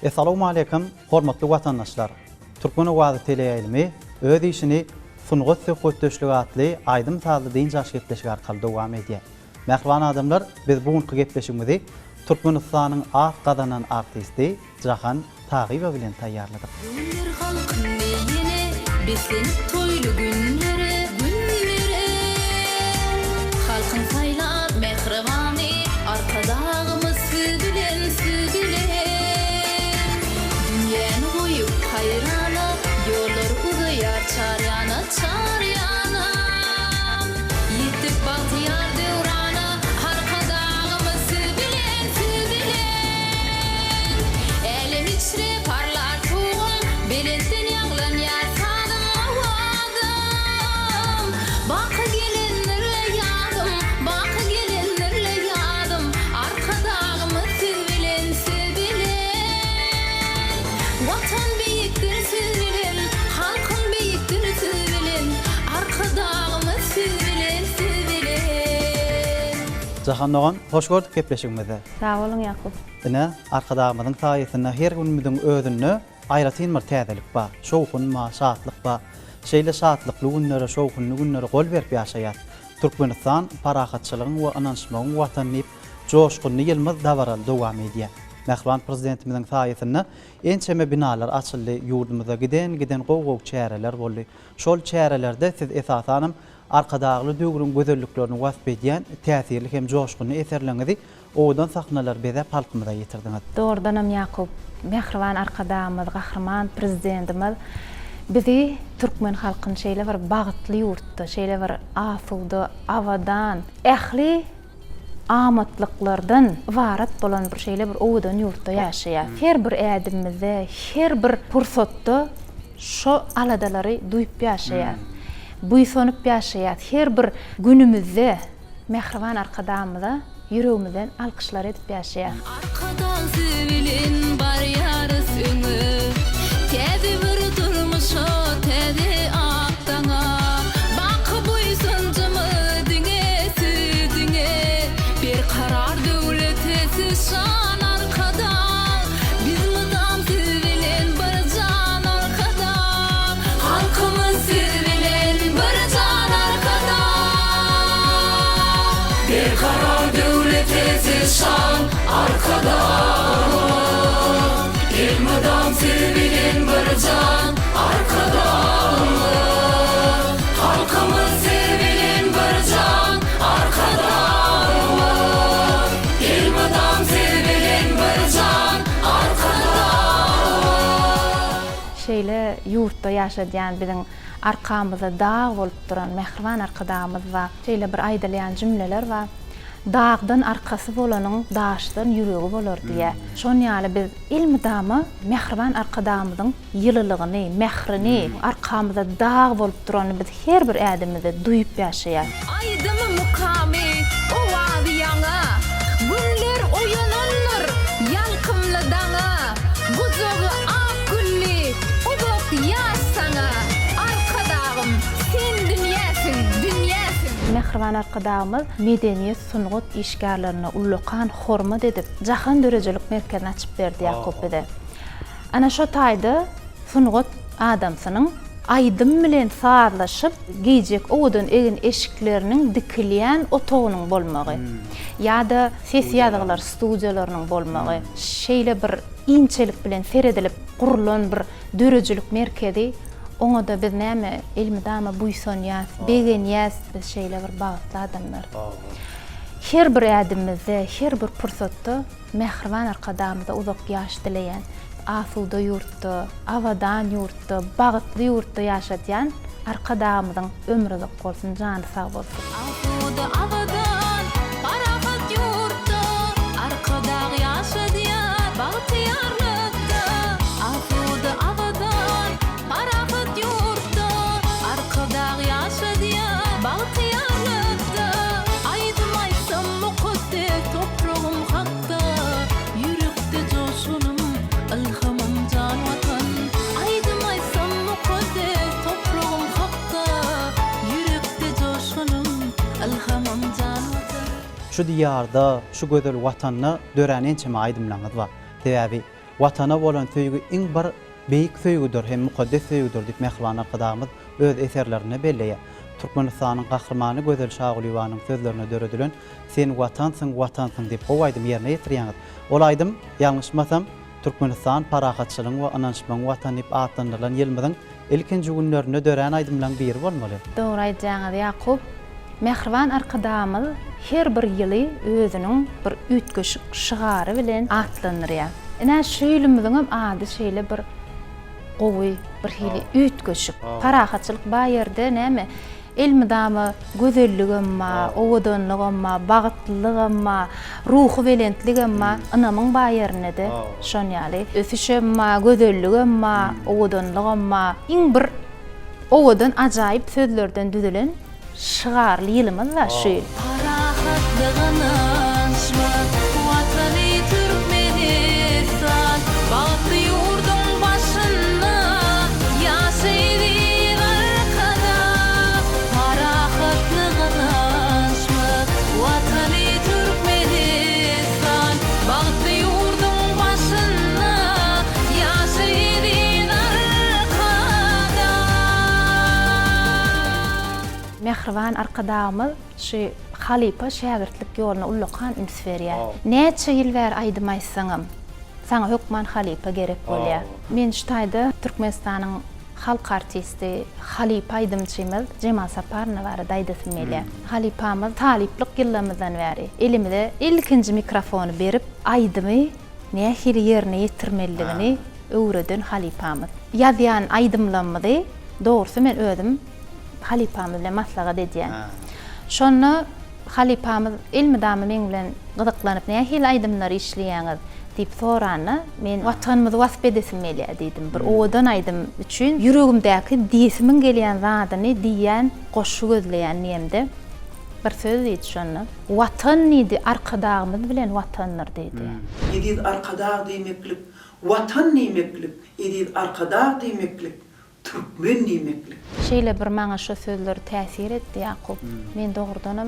Assalamu alaykum, hormatly watandaşlar. Türkmen Owazy teleýilmi öz işini Sungut söhbetdeşligi atly aýdym taýly diň jaşytleşigi arkaly dowam edýär. Mähriban adamlar, biz bugünkü gepleşigimizi Türkmenistanyň ak gadanan artisti Jahan Tagyba bilen taýýarladyk. Halkın saylap mehrivani arkadağımız südülen Dünyanı koyup hayrana yollar uzayar çaryana Yitip bahtiyar devrana arkadağımız südülen Elim içre parlar tuğum belintin yağlan yarsadım avadım Bakı gelinlerle yadım Bakı gelinlerle yadım Arkadağımız südülen Vatan büyüktür südülen Halkın büyüktür südülen Arkadağımız südülen Jahan nogan, hoş gördük gepleşigimizde. Sağ olun Yakup. Ine arkadağımyzyň taýysyna her günümiziň özünü aýratyn bir täzelik bar. Şowkunma, şatlyk bar. Şeýle şatlykly günlere, şowkunly günlere gol berip ýaşaýar. Türkmenistan parahatçylygyň we ananşmagyň watanyp joşkunly ýylmaz dawaral dowam edýär. Mähriban prezidentimiziň taýysyna ençeme binalar açyldy, ýurdumyza giden gow çäreler boldy. Şol çärelerde siz esasanam arkadagly döwrüň gözelliklerini wasp edýän täsirli hem joşkunly eserlerinizi odan sahnalar bezep halkymyza ýetirdiňiz. Doğrudanam Yakup. Mähriban arkadağımız, gahrman prezidentimiz bizi Türkmen halkyny şeýle bir bagtly ýurtda, şeýle bir asuwda, awadan, ähli amatlyklardan warat bolan bir şeýle bir owdan ýurtda ýaşaýar. Her bir ädimizde, her bir pursatda şo aladalary duýup ýaşaýar. Buýsanyp ýaşaýar. Her bir günümizde Mähriban arkadağımyza yüreğimizden alkışlar edip ýaşaýar. Arkadan sübilen bar ýary süňi Täze bir durmuşa, täze akdaňa Baky buýsunjymy diňe südiňe Bir karar döwletesi şan arkada Biz mydam sübilen bir jan arkada Halkymyz sübilen bir jan arkada Bir karar döwletesi şan arkada Elmadan sevilen bir can arkada Halkımız sevilen bir can arkada Elmadan sevilen bir can arkada Şeýle ýurtda ýaşadýan biziň arkamyzda dağ bolup duran Mähriban arkadağımız we şeýle bir aýdylýan jümleler we dağdan arkasy bolanyň daşdan ýüregi bolar diýe. Şon ýaly biz ilmidamy Mähriban arkadağımyzyň ýylylygyny, mehrini, arkamyzda dağ bolup durany biz her bir ädimizde duýup ýaşaýar. Aýdymy mukamy owazy ýaňa Günler oýananlar ýalkymly daňa Gujogy ak gülli uzak ýaş saňa Arkadağım sen dünýäsiň, dünýäsiň Mähriban arkadağımız medeniýet sungut işgärlerine ullukan hormat edip jahan dörejelik merkezini açyp berdi Yakup bide. Ana şo taýda sungut adamsynyň aýdym bilen sazlaşyp giýjek owdan egin eşikleriniň dikilýän otagynyň bolmagy ýa-da ses ýazgylar studiýalarynyň bolmagy şeýle bir inçelik bilen seredilip gurulan bir dörejelik merkezi Oňa da biz näme ilmidama buýsanýas, begenýäs biz şeýle bir bagtly adamlar. Her bir ädimizde, her bir pursatda Mähriban arkadağımyza uzak ýaş dileýän, asuwda ýurtda, awadan ýurtda, bagtly ýurtda ýaşadýan arkadağımyzyň ömrü uzak bolsun, jany sag bolsun. Asuwda awadan, parahat ýurtda Arkadağı ýaşadýan bagtyarlykda Asuwda awadan, parahat ýurtda Arkadağı ýaşadýan bagtyarlykda Aýdym aýsam mukaddes topragym hakda Yürekde joşunum ilhamym jan watan Aýdym aýsam mukaddes topragym hakda Yürekde joşunum ilhamym jan watan Şu diyarda, şu gözel watanyny döränen çeme aýdymlaňyz bar. Sebäbi watana bolan söýgü iň bir beýik söýgüdür hem mukaddes söýgüdür diýip Mehriban arkadaşymyz öz eserlerine belleýär. Türkmenistanyň gahrmany Gözel Şagulyewanyň sözlerine döredilen "Sen watansың, watansың" diýip o aýdym ýerine ýetirýär. Ol aýdym ýalňyşmasam Türkmenistan parahatçylygyň we ananşmagyň watan diýip atlandyrylan ýylmyň ilkinji günlerine dören aýdymlaryň biri bolmaly. Dogry aýdýaňyz Ýakup. Mehriban arkadaşymyz her bir ýyly özüniň bir ütgeşik şygary bilen atlanyrýar. Ene şeýlemizin hem ady şeýle bir gowy, bir hili ütgeşik. Parahatçylyk ba ýerde näme? Elmidamy gözelligimma, owadanlygymma, bagtlyligymma, ruhy belentligimma anamyň ba ýerinde şon ýaly. Ösüşemma, gözelligimma, owadanlygymma iň bir owadan ajaýyp sözlerden düzelen şygarly ýylymyz da şu. Parahatlygynyň watany Türkmenistan bagty ýurdun başyna ýaşaýdyň arkada. Parahatlygynyň watany Türkmenistan bagty ýurdun başyna ýaşaýdyň arkada. Mehriban arkadaşymyz şu halipa şägirtlik ýoluna ullakan ünsverýär. Näçe ýyl bäri aýdym aýsaňam, saňa hökman halipa gerek bolýar. Men şu taýda Türkmenistanyň halk artisti Halipa aýdymçymyz Jemal Saparyny bäri daýdasym gelýär. Halipamyz taliplik ýyllarymyzdan bäri elimde ilkinji mikrofonu berip aýdymy nähili ýerine ýetirmeligini öwreden Halipamyz. Ýazýan aýdymlanmady, dogrusu men özüm Halipamyz bilen maslahat edýän. Şonu Halipamyz ilmidamy men bilen gyzyklanyp nähili aýdymlary işleýäňiz diýip sorany men watanymyzy wasp edesim gelýär diýdim. Bir owadan aýdym üçin ýüregimdäki diýesimin gelýän zadyny diýen goşu gözleýän näme bir söz diýdi şonu. Watan nidi arkadaşymyz bilen watanlar diýdi. Edil arkadaş diýmeklik, watan diýmeklik, edil arkadaş diýmeklik, türkmen diýmeklik. Şeýle bir maňa şu sözler täsir etdi Ýakup. Men dogrudanam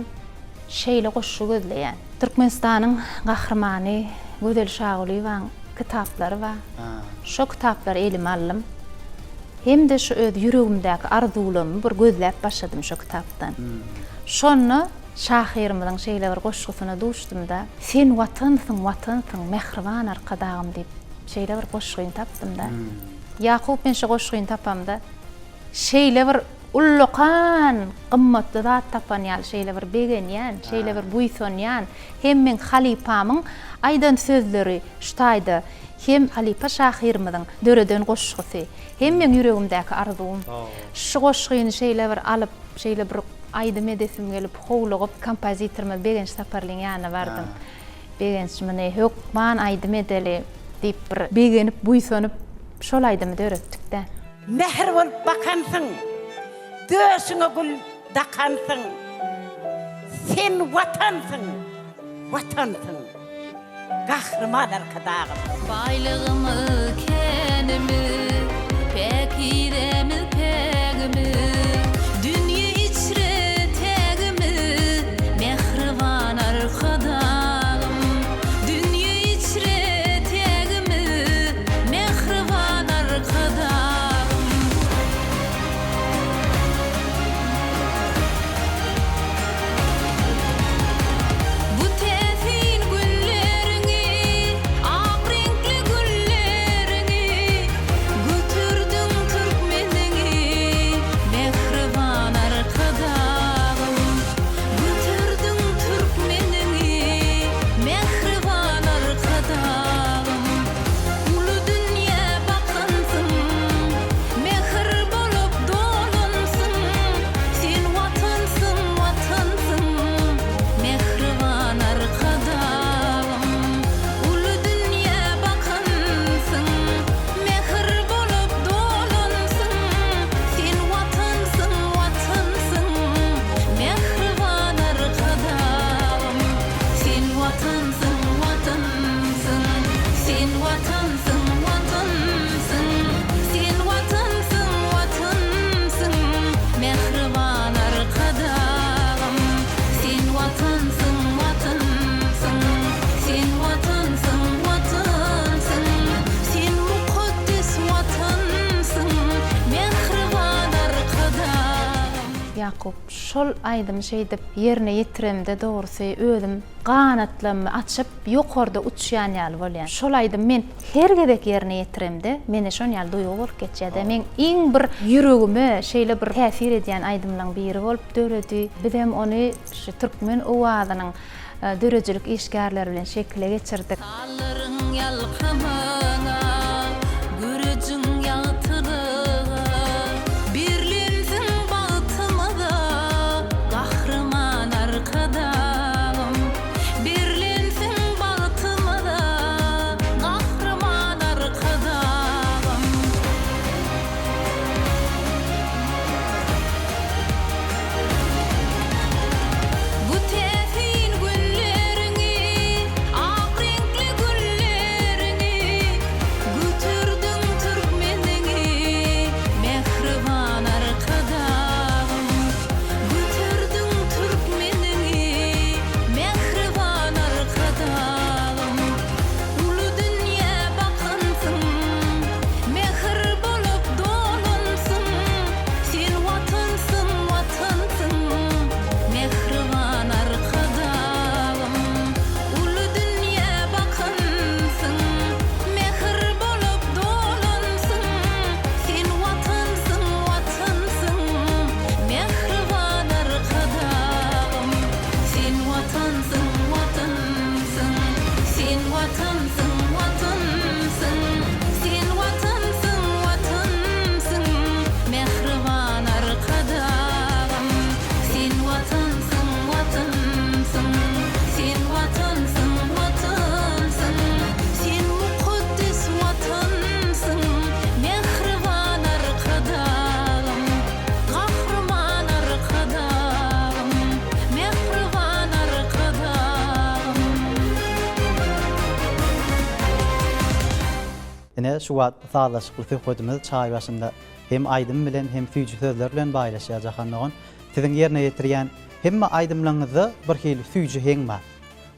şeýle goşu gözleýän. Türkmenistanyň gahrmany Gözel Şagulyewaň kitaplary bar. Şu kitaplary elime aldym. Hem de şu öz ýüregimdäki arzulamy bir gözläp başladym şu kitapdan. Şonu şahyrymiň şeýle bir goşgusyna duşdum da "Sen watansyň, watansyň, mehriban arkadaşym" diýip şeýle bir goşguny tapdym da. Ýakup men şu goşguny tapamda şeýle bir ullukan, gymmatly zat tapan ýaly şeýle bir begenýän, şeýle bir buýsanýan. Hem men Halipamyň aýdan sözleri şu taýda hem Halipa şahyrymiň döreden goşgusy, hem men ýüregimdäki arzum. Şu goşguny şeýle bir alyp, şeýle bir aýdym edesim gelip, howlugyp kompozitormy Begen Saparlyň ýanyna bardym. Begenç mene hökman aýdym edeli diýip bir begenip buýsanyp şol aýdymy döretdik de. Mehr bolup bakansyň, döşüňe gül dakansyň. Sen watansyň, watansyň. Gahrman arkadaşym. Baylığımı kenimi, pekiremi pegimi, dünya içre tegimi, mehriban arkadaşım. Dünya içre tegimi, mehriban arkadaşım. Bu tefin günlerini, ak renkli güllerini, götürdüm Türkmenini, mehriban arkadaşım. Götürdüm Türkmenini, mehriban arkadaşım. Ulu dünya bakansın, mehr bolup dolansın. Sen watansın, watansın, mehriban arkadaşım. Ulu dünya bakansın, mehr bolup dolansın. Sen watansın, watansın, mehriban arkadaşım. Sen watansın, watansın, sen watansın, watansın. Sen watansın, watansın, mehriban arkadaşım. Sen watansın, watansın, sen watansın, watansın. Yakup, şol aýdym şeýdip ýerine ýetiremde dogrusu özüm ganatlamy açyp ýokarda uçýan ýaly bolýan. Şol aýdym men her gedek ýerine ýetiremde mene şol ýaly duýgu bolup geçýärdi. Men iň bir ýüregime şeýle bir täsir edýän aýdymlaryň biri bolup döredi. Bizem ony şu türkmen owazynyň dörejilik işgärleri bilen şekile geçirdik. Sallarың yalqamana, gürücüň ýagtyryga, birlensin bagtymyda, gahrman arkadagym. Birlensin bagtymyda, gahrman arkadagym. Bu täsin güllerini, ak renkli güllerini, götürdüň türkmenini, mehriban arkadagym. Götürdüň türkmenini, mehriban arkadagym. Ulu dünýä bakynsyň, mehr bolup dolansyn. Sen watansyn, watansyn, mehriban arkadagym. Ulu dünýä bakynsyň, mehr bolup dolansyn. Sen watansyn, watansyn, mehriban arkadagym. Sen watansyn, watansyn, sen watansyn, watansyn. Sen watansyn, watansyn, mehriban arkadagym. Sen watansyn, watansyn, sen watansyn, watansyn. Sen muqaddas watansyn, mehriban arkadagym. Gahrman arkadagym, mehriban arkadagym. Ene şu wagt sağlaşykly söhbetimiz çaý başynda hem aýdym bilen hem füýji sözler bilen baýlaşýajakandygyň siziň ýerine ýetirýän hemme aýdymlaryňyzda bir hili füýji heň bar.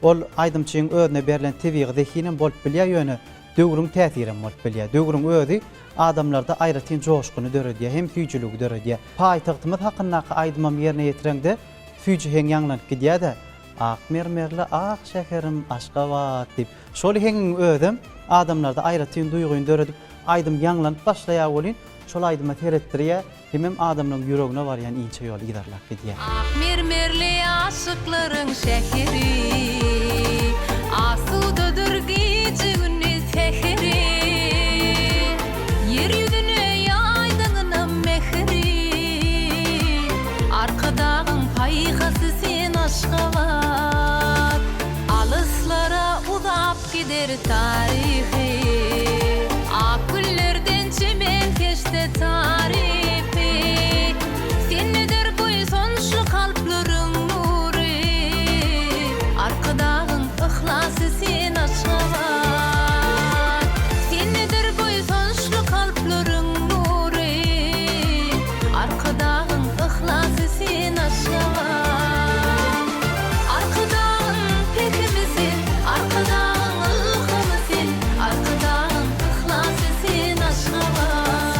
Ol aýdymçyň özüne berilen tebiği zehinen bolup bilýär ýöne döwrüň täsirini bolup bilýär. Döwrüň özü adamlarda aýratyn joşkuny döredýär, hem füýjiligi döredýär. Paýtagtymyz hakyndaky aýdymam ýerine ýetirende füýji heň ýanglanyp gidýär-de. Ak mermerli ak şekerim Aşgabat diýip şol heň özüm adamlarda aýratyn duýguny döredip aýdym ýanglanyp başlaýar bolýan. Şol aýdyma teretdirýär, hem adamlaryň ýüregine barýan inçe ýol giderlap gidýär. Ak mermerli aşıkların şehri, asudadır gece gündüz sehri. Yeryüzüne yaydığına mehri, arkadağın paygası sen Aşgabat. Alıslara uzap gider tarihi, ak güllerden çimen keşte tarifi. Sen nedir koyson şu kalplerin nuri, arkadağın ıhlası sen Aşgabat. Sen nedir koyson şu kalplerin nuri, arkadağın ıhlası sen Aşgabat. Arkadağın pekimisin, arkadağın ılgımısın, arkadağın ıhlası sen Aşgabat.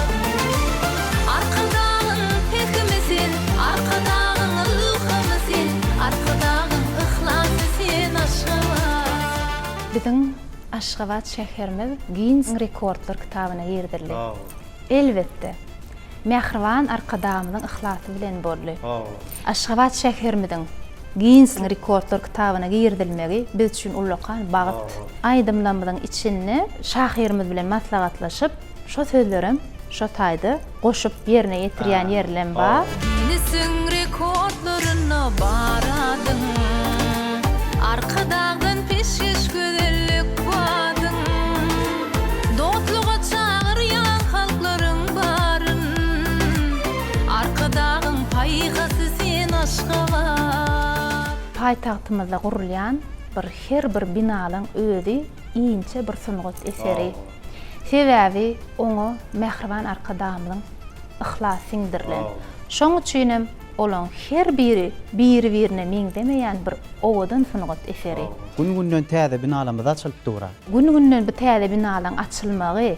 Arkadağın pekimisin, arkadağın ılgımısın, arkadağın ıhlası sen Aşgabat. Biziň Aşgabat şäherimiz Guinness Rekordlar kitabyna ýerdirildi. Elbetde. Mehriban arkadağymyň ihlasy bilen boldy. Aşgabat şäherimiziň Guinness Rekordlar kitabyna ýerdilmegi biz üçin ullukan bagyt. Aýdymlarymyzyň içinde şäherimiz bilen maslahatlaşyp, şo sözlerim, şo taýdy goşup ýerine ýetirýän ýerlem bar. Guinness'in rekordlaryna baradın, arkadağın peşkeş gözellik badın. Dostluğa çağırýan halklaryň baryn, arkadağın paygası sen Aşgabat. Paýtagtymyzda gurulýan bir her bir binalyň özi iňçe bir sungat eseri. Sebäbi oňa mehriban arkadağymyň ihlasyňdyrlar. Şoň üçinem olan her biri birine min demeýän bir owadan sungat eseri. Gün-günden täze binalarymyz açylyp durar. Gün-günden bu täze binalarň açylmagy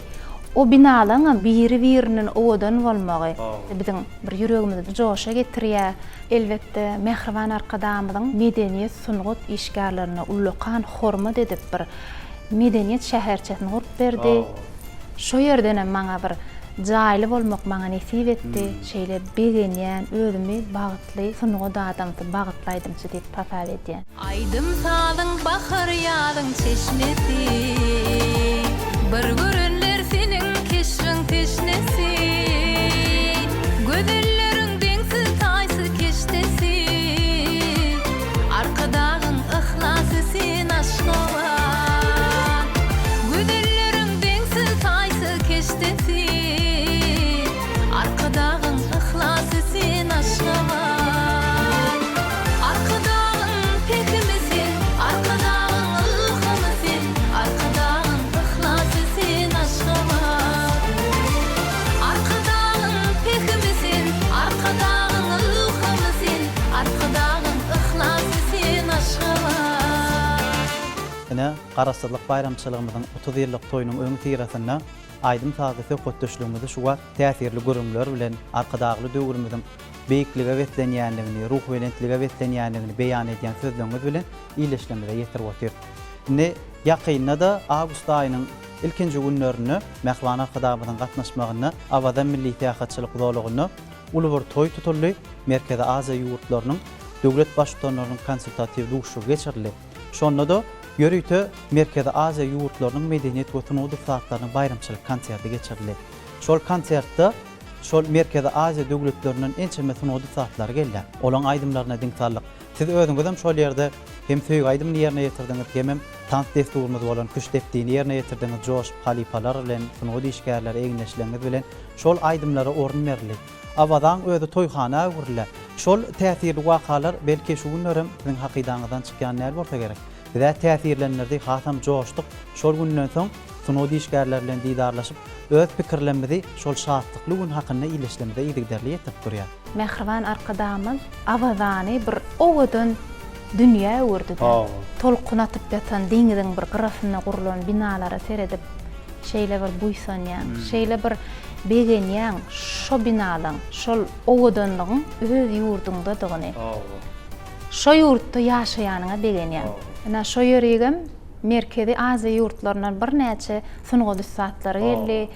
O binaların biri-birinin owadan bolmagy biziň bir ýüregimizde joşa getirýär. Elbetde Mehriban arkadamyň medeniýet sungut işgärlerine ullukan hormat edip bir medeniýet şäherçesini gurup berdi. Şo ýerden maňa bir jaýly bolmak maňa nesip etdi. Şeýle begenýän, özümi bagtly sungut adamdy bagtlaýdymçy diýip tapal edýän. Aydım salyň bahar ýadyň çeşmesi bir görünler seniň keşriň teşnesi gözelleriň deňsiz taýsy keştesi arkadagyň ihlasy sen aşgawan gözelleriň deňsiz taýsy keştesi arkadagyň ihlasy sen aşgawan arkadagyň pekimisin arkadagyň ılgymysin arkadagyň ihlasy sen aşgawan arkadagyň pekimisin arkadagyň ılgymysin arkadagyň ihlasy sen aşgawan. Ene Garasyrlyk bayramçylygymyzyň 30 ýyllyk toýunyň öňü tirasynda aýdym taýsy gotdaşlygymyzy şuwa täsirli görüňler bilen arkadagly döwrümizin beýiklige wetlenýänligini, ruh welentlige wetlenýänligini beýan edýän sözlerimiz bilen iýleşlemede ýetirip otyr. Ne ýakynda da awgust aýynyň ilkinji günlerini Mehriban arkadamyzyň gatnaşmagyna Awada milli tähatçylyk zolugyny uly bir toý tutuldy. Merkezi Aziýa ýurtlarynyň döwlet başçylarynyň konsultativ duşu geçirildi. Şonda da Yörüýte Merkezi Aziýa ýurtlarynyň medeniýet we sungut saatlarynyň bayramçylyk konserti geçirildi. Şol konsertde şol Merkezi Aziýa döwletlerinden ençeme sungut saatlary geldi. Olaň aýdymlaryna diňsarlyk. Siz özüňiz hem şol ýerde hem söýg aýdymny ýerine ýetirdiňiz, hem tant desturumyz bolan küç depdiňi ýerine ýetirdiňiz, joş halipalar bilen sungut işgärleri eňleşleňiz bilen şol aýdymlara orun berildi. Awadan özü toýxana guruly. Şol täsirli wakalar belki şu günlerem siziň hakydaňyzdan çykýan näme bolsa gerek. Ve täsirlendirdi, hasam joşduk. Şol günden soň sungut işgärler bilen didarlaşyp öz pikirlerimizi şol şatlykly gün hakynda iýleşlemede ýigderli ýetip durýar. Mehriban arkadamyz Awazany bir owadan dünýä öwürdi. Tolkun atyp ýatan deňiziň bir gyrafyna gurulan binalara seredip şeýle bir buýsanýan, şeýle bir begenýän şo binadan, şol owadanlygyň öz ýurdunda dygyny. Şo ýurtda ýaşaýanyňa begenýän. Ana şo ýöregem Merkezi Aziýa ýurtlarynyň bir näçe sungut saatlary geldi.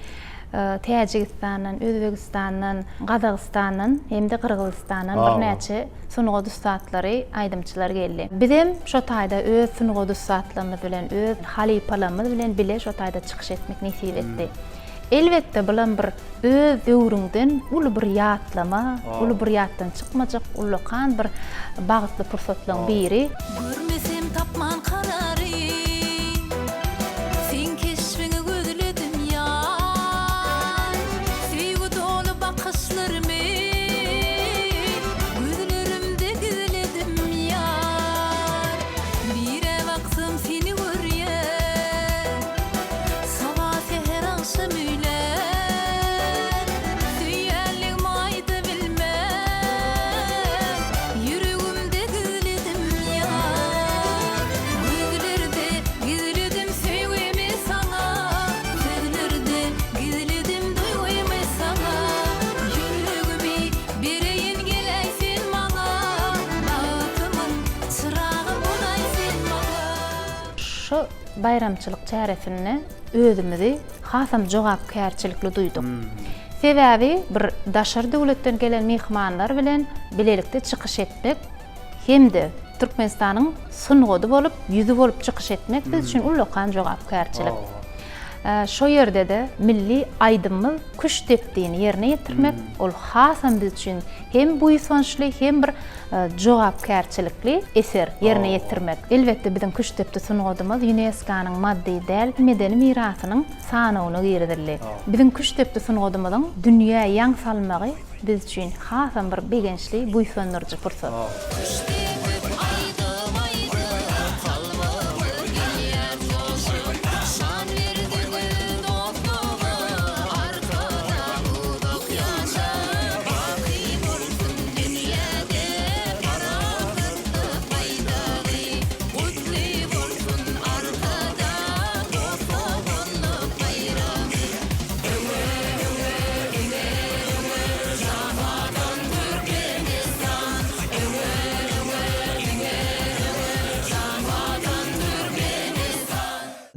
Täjikistanyň, Özbegistanyň, Gazagystanyň hemde Kyrgyzstanyň bir näçe sungut saatlary aýdymçylar geldi. Bizim şo taýda öz sungut saatlarymyz bilen, öz halipalarymyz bilen bile şo taýda çykyş etmek nesip etdi. Elbetde bilen bir öz öwrüňden uly bir ýatlama, uly bir ýatdan çykmajak ullukan bir bagtly pursatlaryň biri. Görmesem tapman karary sen keşfini gözledim ýar sevgi dolu bakışlarymı gözlerimde gizledim ýar bire baksam seni görýär sabah seher akşam üýler süýerlik maýdy bilmem yüregimde gizledim ýar gözlerde gizledim sevgimi sana gözlerde gizledim duygumy sana yüregimi bereýin geleýsin maňa bagtymyň çyragym bolaýsyn maňa. Şo bayramçylyk çäresinde özümizi hasam jogapkärçilikli duýduk. Sebäbi bir daşar döwletden gelen mehmanlar bilen bilelikde çykyş etmek hemde Türkmenistanyň sunguty bolup, ýüzi bolup çykyş etmek biz üçin ullukan jogapkärçilik. Şo ýerde de milli aýdymyz küç depdiğini ýerine ýetirmek ol hasam biz üçin hem buýsançly hem bir jogapkärçilikli eser ýerine ýetirmek. Elbetde biziň küç depdi sunugudymyz UNESCO-nyň maddi däl medeni mirasynyň sanawyna girdirildi. Biziň küç depdi sunugudymyzyň dünýä ýaň salmagy biz üçin hasam bir begençli buýsandyrjy pursat.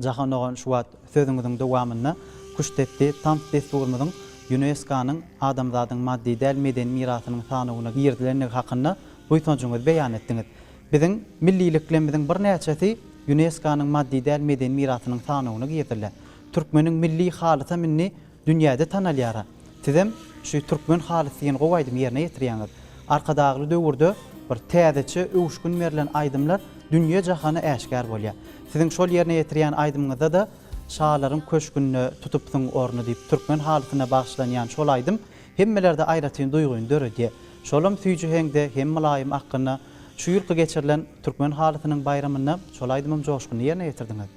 jahan ogan şu wagt sözüňiziň dowamyny kuşdetdi tam desturmyzyň UNESCO-nyň adamzadyň maddi däl medeni mirasynyň sanawyna girdilerine hakyny bu ýetňiňiz beýan etdiňiz. Biziň milliliklerimiziň bir näçesi UNESCO-nyň maddi däl medeni mirasynyň sanawyna girdiler. Türkmeniň milli halata minni dünýäde tanalýar. Sizem şu türkmen halatyny gowaýdym ýerine ýetirýäňiz. Arkadagly döwürde bir täzeçe öwüşgün berilen aýdymlar dünýä jahany äşkär bolýar. Siziň şol ýerine ýetirýän aýdymyňyzda da şahlaryň köşkünni tutupdyň orny diýip türkmen halatyna bagşlanýan şol aýdym hemmelerde aýratyn duýguny döredýär. Şolum süýjüheňde hem mulaýym akkyny şu ýylky geçirilen türkmen halatynyň bayramyny şol aýdymym joşgyny ýerine ýetirdiňiz.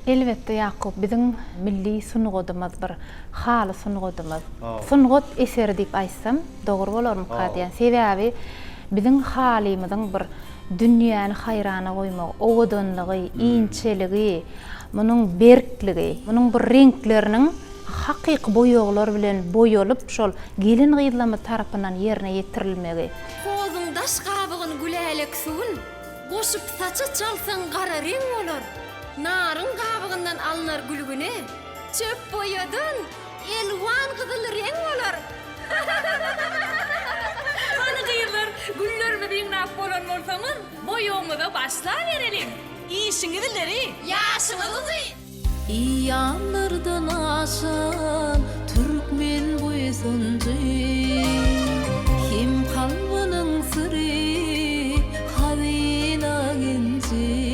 Elbette Yakup, bizim milli sunugudumuz bir halı sunugudumuz. Sunugut eseri diýip aýsam, dogry bolarmy kadiýan. Sebäbi bizim halymyzyň bir dünýäni hayrana goýmak, owudunlygy, inçeligi, munyň berkligi, munyň bir renkleriniň hakyky boýoglar bilen boýalyp şol gelin gyýdlamy tarapyndan ýerine ýetirilmegi. Kozyň daş gabygyny gülälek suwun goşup saça çalsaň gara reng bolar. Narın kabığından alınar gülgüne, çöp boyadın, elvan kızıl renk olur. Hani kıyılır, güllerimi bir naf bolan olsamın, boyuğumu da başla verelim. İşini dilleri. Yaşını kızı. Yanlardan aşan Türkmen boysuncu, kim kalbinin sırrı hazina genci.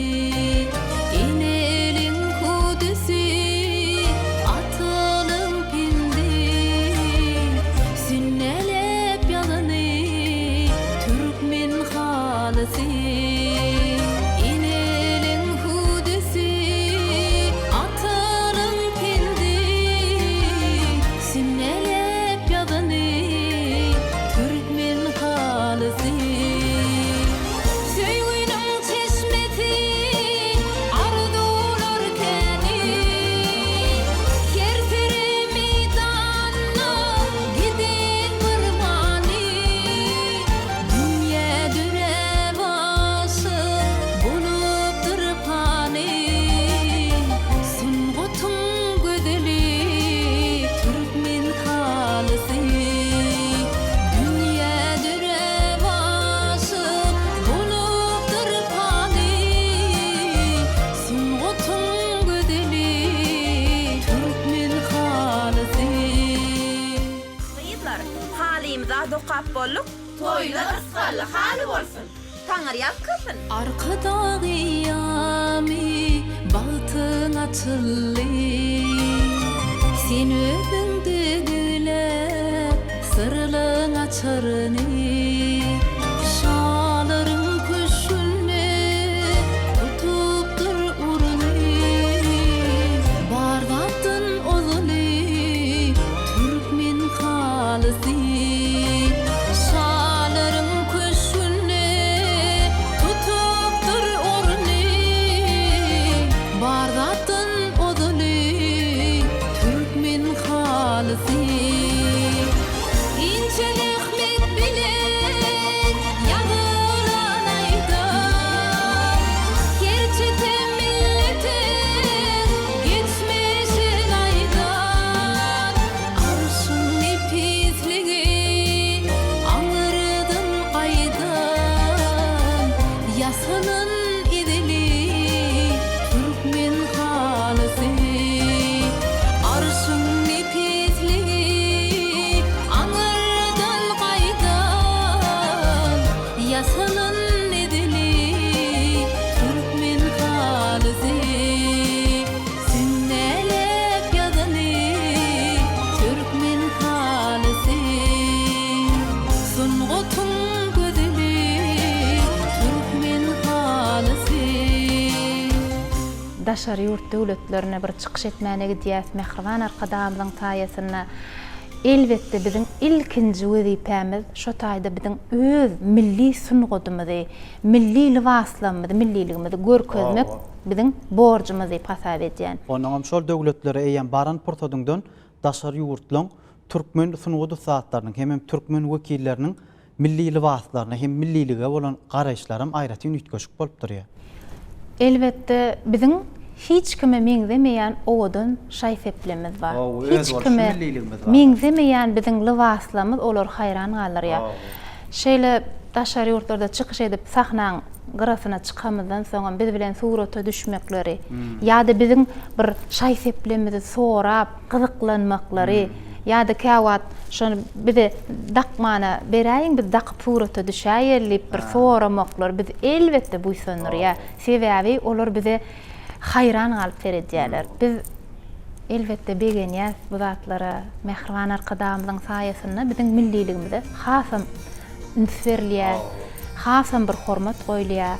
Arkada gıyami baltın açıllı, sen ödüngde güle sırlın açarını. Şaların köşünne tutuptur urunu, bardattın ozulu Türkmen halısı. Daşary ýurt döwletlerine bir çykyş etmäne gidýäs Mehriban arkadamyzyň taýasyna. Elbetde biziň ilkinji wezipemiz şo taýda biziň öz milli sunugudymyzy, milli libaslarymyzy, milliligimizi görkezmek biziň borjumyz diýip hasap edýän. Onuň şol döwletlere eýen baran purtadyňdan daşary ýurtlaryň türkmen sunugudy zatlarynyň hem türkmen wekilleriniň milli libaslaryna hem millilige bolan garaýşlarym aýratyn üýtgeşik bolup durýar. Elbette biziň hiç kime meňzemeýän owadan şaý seplemiz bar. öz Hiç bolşy kime milliligimiz bar. meňzemeýän biziň libaslarymyz olar hayran galýar. Şeýle daşary ýurtlarda çykyş edip sahnaň garasyna çykamyzdan soň biz bilen surata düşmekleri ýa-da biziň bir şaý seplemizi sorap gyzyklanmaklary ýa-da käwat şonu bize dakmana beräýin biz dakyp surata düşäýerlip bir soramaklar biz elbetde buýsandyr ýa sebäbi olar bize hayran galyp berýärler. Biz elbetde begenýäs bu zatlara mehriban arkadamyzyň saýasynda biziň milliligimize hasam ünsverliýär, hasam bir hormat goýulýar.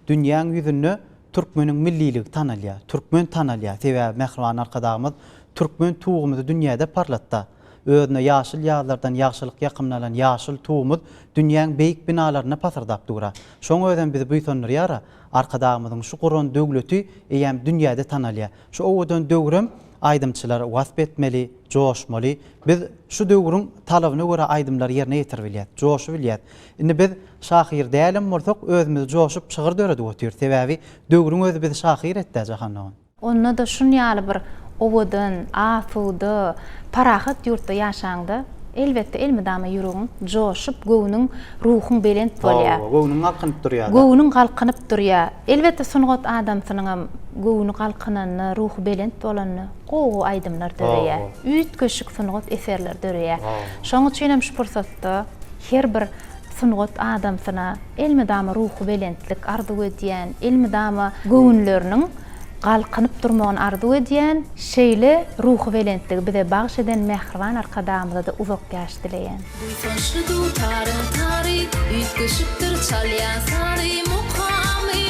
Dünýäň ýüzünde türkmeniň milliligi tanalýar, türkmen tanalýar. Sebäbi mehriban arkadamyz türkmen tuğumuzy dünýäde parlatda. Özüne ýaşyl ýağlardan ýagşylyk ýakymlanan ýaşyl tuğumuz dünýäň beýik binalaryna pasardap durar. Şoň öýden biz buýsandyr ýara arkadamyzyň şu guran döwleti eýem dünýäde tanalýar. Şu owadan döwrüm aýdymçylar wasp etmeli, joşmaly. Biz şu döwrüň talabyna görä aýdymlar ýerine ýetirbilýär, joşubilýär. Indi biz şahyr dälim bolsak özümiz joşup çygyr döredi otyr. Sebäbi döwrüň özü bizi şahyr etdi jahannawan. Onda da şunýaly bir owadan, asuda, parahat ýurtda ýaşaňda elbetde elmidama ýüregiň joşup, göwnüň ruhuň belent bolýar. Göwnüň galkynyp durýar. Göwnüň galkynyp durýar. Elbetde sungat adamsynyň göwnü galkynanyny, ruhy belent bolanyny gowy aýdymlar dörýär. Üýtgeşik sungat eserler dörýär. Şoň üçin hem şu pursatda her bir sungat adamsyna elmidama ruhy belentlik arzu edýän, elmidama göwnleriniň galkynyp durmagyny arzu edýän şeýle ruhy belentligi bize bagş eden mehriban arkadamyza da uzak ýaş dileýän. Buýsaşdy tary, üýtgeşikdir çalýan sary mukamy.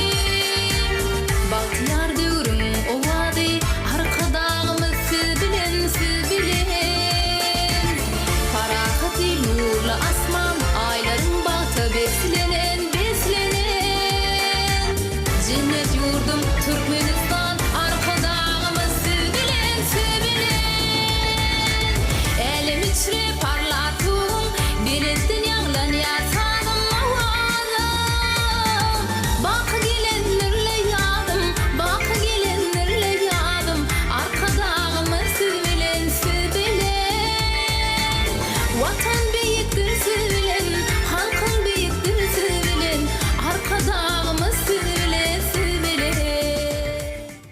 Bagtyar döwrüň owady, arkadagymyz siz bilen. Parahaty nurly asman, aýlaryň bagty beslenen. Cennet ýurdum Türkmenistan, arkadagymyz siz bilen. Elim içre parlatuň, belentden ýaglanýar sanym awazym. Bak gelenlerle ýadym, arkadagymyz siz bilen. Watan beýikdir siz bilen, halkyň beýikdir siz bilen, arkadagymyz siz bilen.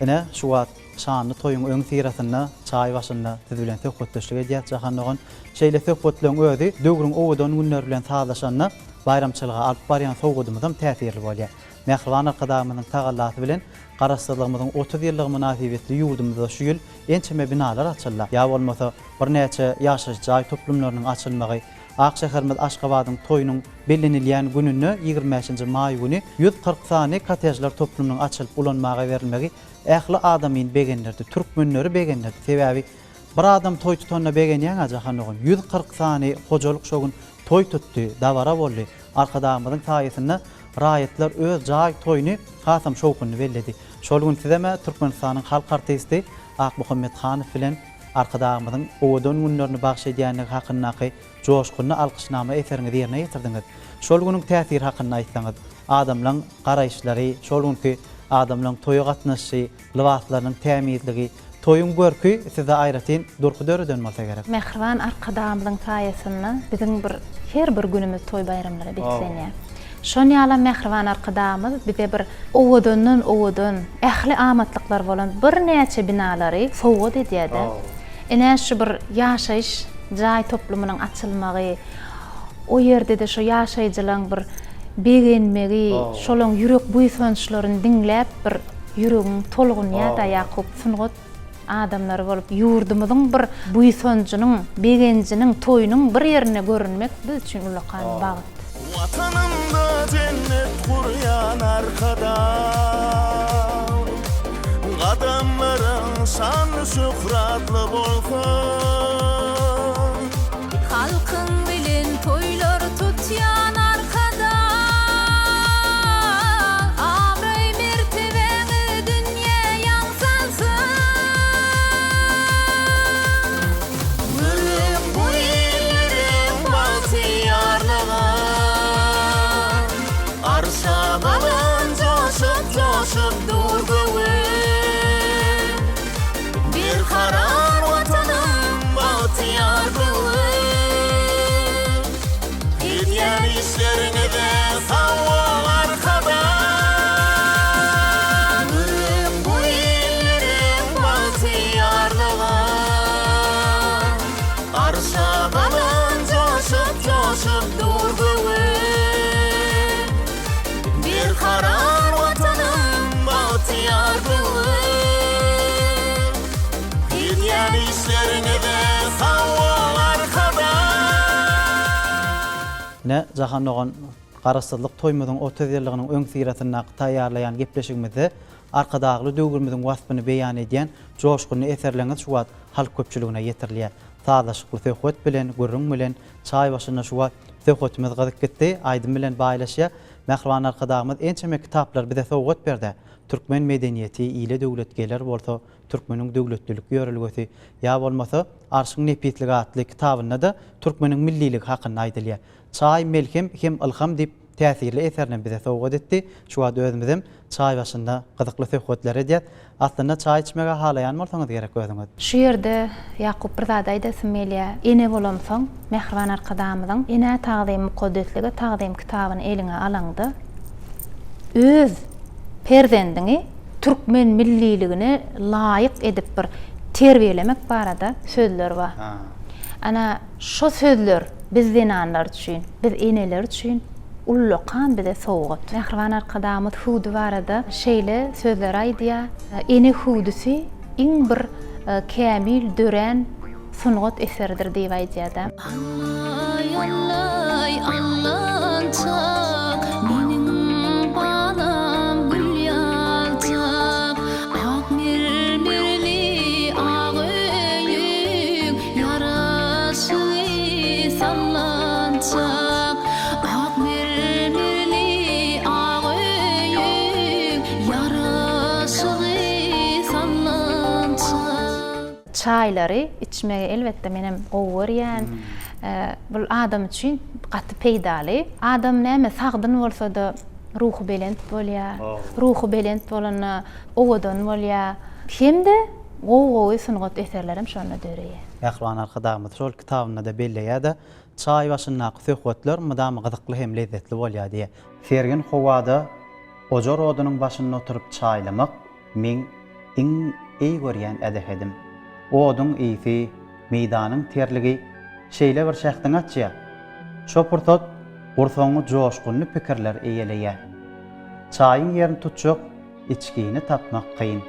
Ene şu wagt şanly toýuň öň sirasyna, çaý başynda siz bilen söhbetleşik edýär jahannawan. Şeýle söhbetleň özi döwrüň owadan günler bilen taýlaşanyna bayramçylyga alyp barýan sowgudymyzdan täsirli bolýar. Mehriban arkadamynyň tagallasy bilen garaşdyrlygymyzyň 30 ýyllyk münasibetli ýurdumyzda şu ýyl ençeme binalar açyldy. Ýa bolmasa bir näçe ýaşaş jaý toplumlarynyň açylmagy, Akşeherimiz Aşgabatyň toýunyň bellenilýän gününi 25-nji may güni 140 sany kotejler toplumynyň açylyp ulanmagy berilmegi ähli adamyň begenlerdi, türkmenleri begenlerdi. Sebäbi bir adam toý tutanyna begenýän jahannawan 140 sany hojalyk şogun toý tutdy, dawara boldy. Arkadamyzyň taýysyna raýatlar öz jaý toýuny hasam şowkuny belledi. Şol gün sizeme Türkmenistanyň halk artisti Ak Muhammed Hanow bilen arkadamyzyň owadan günlerini bagş edýänligi hakyndaky joşkuny alkışnama eserini ýerine ýetirdiňiz. Şol güniň täsiri hakynda aýtsaňyz, adamlaryň garaýşlary, şol günkü adamlaryň toýa gatnaşy, libaslarynyň tämizligi, toýuň görkü size aýratyn durky döreden bolsa gerek. Mehriban arkadamyzyň saýasynda biziň her bir günümiz toý bayramlara beklenýär. Şonu ýalan mähriban arkadamyz bize bir owadan ähli amatlıklar bolan bir näçe binalary sowgat edýärdi. Ene şu bir ýaşaýyş jaý toplumynyň açylmagy, o ýerde de şu ýaşaýjylaryň bir begenmegi, şolaň ýürek buýsançlaryny diňläp bir ýüregiň tolgunýa-da Ýakup Sungut adamlar bolup ýurdumyzyň bir buýsançynyň, begenjiniň toýunyň bir ýerine görünmek biz üçin ulakan bagyt. Vatanımda cennet kuryan arkada, kadamların şanlı şöhratlı bolsun. Halkın bilin toylar tutyan arkada, amrey mertebeni dünya yansasın. Ölüm bu illerin bahtiyarlığı, arşa balın coşup durduğu. Bir karar vatanım bahtiyarlığı, gidyen işlerine de savval arkada. Ölüm bu illerin bahtiyarlığı, arşa balın coşup durduğu. Bir karar vatanım bahtiyarlığı, gidyen işlerine de savval arkada. Ne jahan oğan qarasızlyk toýmadyň 30 ýyllygynyň öň siratyna taýýarlaýan gepleşigimizde arkadagly döwürmüziň wasbyny beýan edýän joşguny eserleňiz şu wagt halk köpçüligine ýetirilýär. Taýlaşykly söhbet bilen, gürrüň bilen çaý başyna şu wagt söhbetimiz gazyp gitdi. Aýdym bilen baýlaşýar. Mähriban arkadagymyz ençeme kitaplar bize sowgat berdi. Türkmen medeniýeti, ile döwletgeler bolsa Türkmeniň döwletlilik ýörelgesi ýa bolmasa Arşyň Nepitlik atly kitabynda da Türkmeniň millilik hakyny aýdylýar. Çaý melhem hem ilham diýip täsirli eserden bize sowgat etdi. Şu wagt özümizem çaý başynda gyzykly söhbetler edýär. Aslynda çaý içmege halaýan bolsaňyz gerek özüňiz. Şu ýerde Ýakup bir zat aýdasym melýär. Ene bolamsaň, mähriban arkadamyzyň ene tagdym muqaddesligi, tagdym kitabyny eliňe alaňdy. Öz perzendiňi Türkmen milliligine laýyk edip bir terbiýelemek barada sözler bar. Ana şu sözler biz dinanlar üçin, biz eneler üçin ulluqan bize sowgat. Mähriban arkadamyz hudu barada şeýle sözler aýdýar. Ene hudusi iň bir kämil dören sungat eserdir diýip aýdýar. Allay, allançak, meniň balam gül ýalçak, ak mirmirli ak öýük, yaraşy sallançak, ak mirmirli ak öýük, yaraşy sallançak. Çaýlary içmege elbetde menem gowurýan. Bu adam üçin gaty peýdaly. Adam näme sagdyn bolsa da ruhu belent bolýar. Ruhu belent bolan owadan bolýar. Hemde gowy sungat eserlerim şonu döreýär. Mähriban arkadagymyz şol kitabyna da belleýär-de çaý başyndaky söhbetler mydam gyzykly hem lezzetli bolýar diýe. Sergin howada ojar odunyň başynda oturup çaýlamak men iň eý görýän edehedim. Odun ýyfy, meýdanyň terligi şeýle bir şähtiň atýar. Şopurtot ursoňy joşgunly pikirler eýeleýär. Çaýyň ýerini tutjak, içkini tapmak kıyın.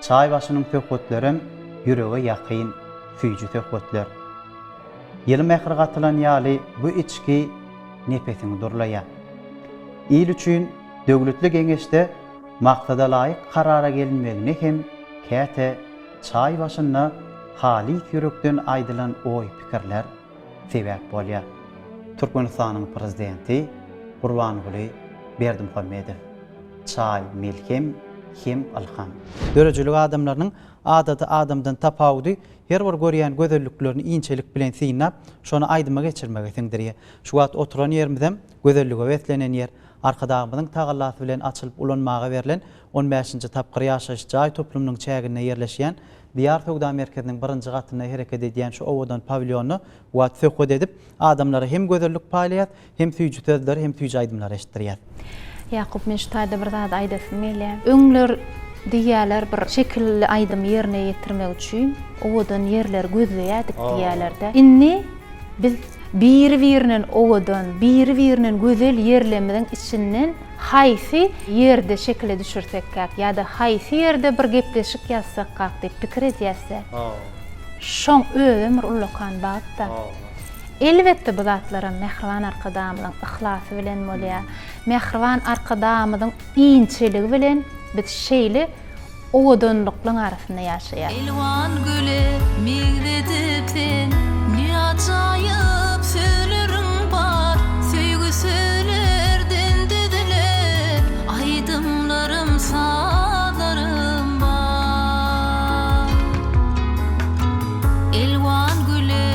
Çaý başynyň söhbetlerim ýürege ýakyn, süýjü söhbetler. Ýyly mähir gatylan ýaly bu içki nefesini durlaýar. İl üçin döwletli geňeşde maksada laýyk karara gelinmegine hem käte çaý başynda halik ýürekden aýdylan oý pikirler sebäp bolýar. Türkmenistanyň prezidenti Gurbanguly Berdimuhammedow. Çaý melhem hem alham. Dörejilik adamlarynyň adaty adamdan tapawdy her bir görýän gözelliklerini inçelik bilen synap şonu aýdyma geçirmege siňdirýär. Şu wagt oturan ýerimizem gözellige beslenen ýer. Arkadagymyzyň tagallasy bilen açylyp ulanmaga berilen 15-nji tapgyr ýaşaýyş jaý toplumynyň çägine ýerleşýän Diyar Tögda merkezinin birinci gatyna hereket edýän şu owadan pavilyonu wat söhbet edip adamlara hem gözellik paýlaýar, hem süýjü sözler, hem süýjü aýdymlar eşitdirýär. Yakup men şu taýda bir zat aýdasym gelýär. Öňler diýýärler bir şekilli aýdym ýerine ýetirmek üçin owadan ýerler gözleýärdik diýýärler-de. Inni biz bir-birinin owadan, bir-birinin gözel ýerlemeden içinden haýsy ýerde şekilde düşürsek ýa-da haýsy ýerde bir gepleşik ýazsak diýip pikir edýärse. Şoň özüm bir ullakan bagda. Elbetde bu zatlara mehriban arkadamyň ihlasy bilen bolýar. Mehriban arkadamyň iňçiligi bilen biz şeýle owadanlyklaryň arasynda ýaşaýar. Elwan güle migredipden ne ajaýyp söýlerim bar, söýgü söylerden dediler, aýdymlarym sağlarym bar. Elwan güle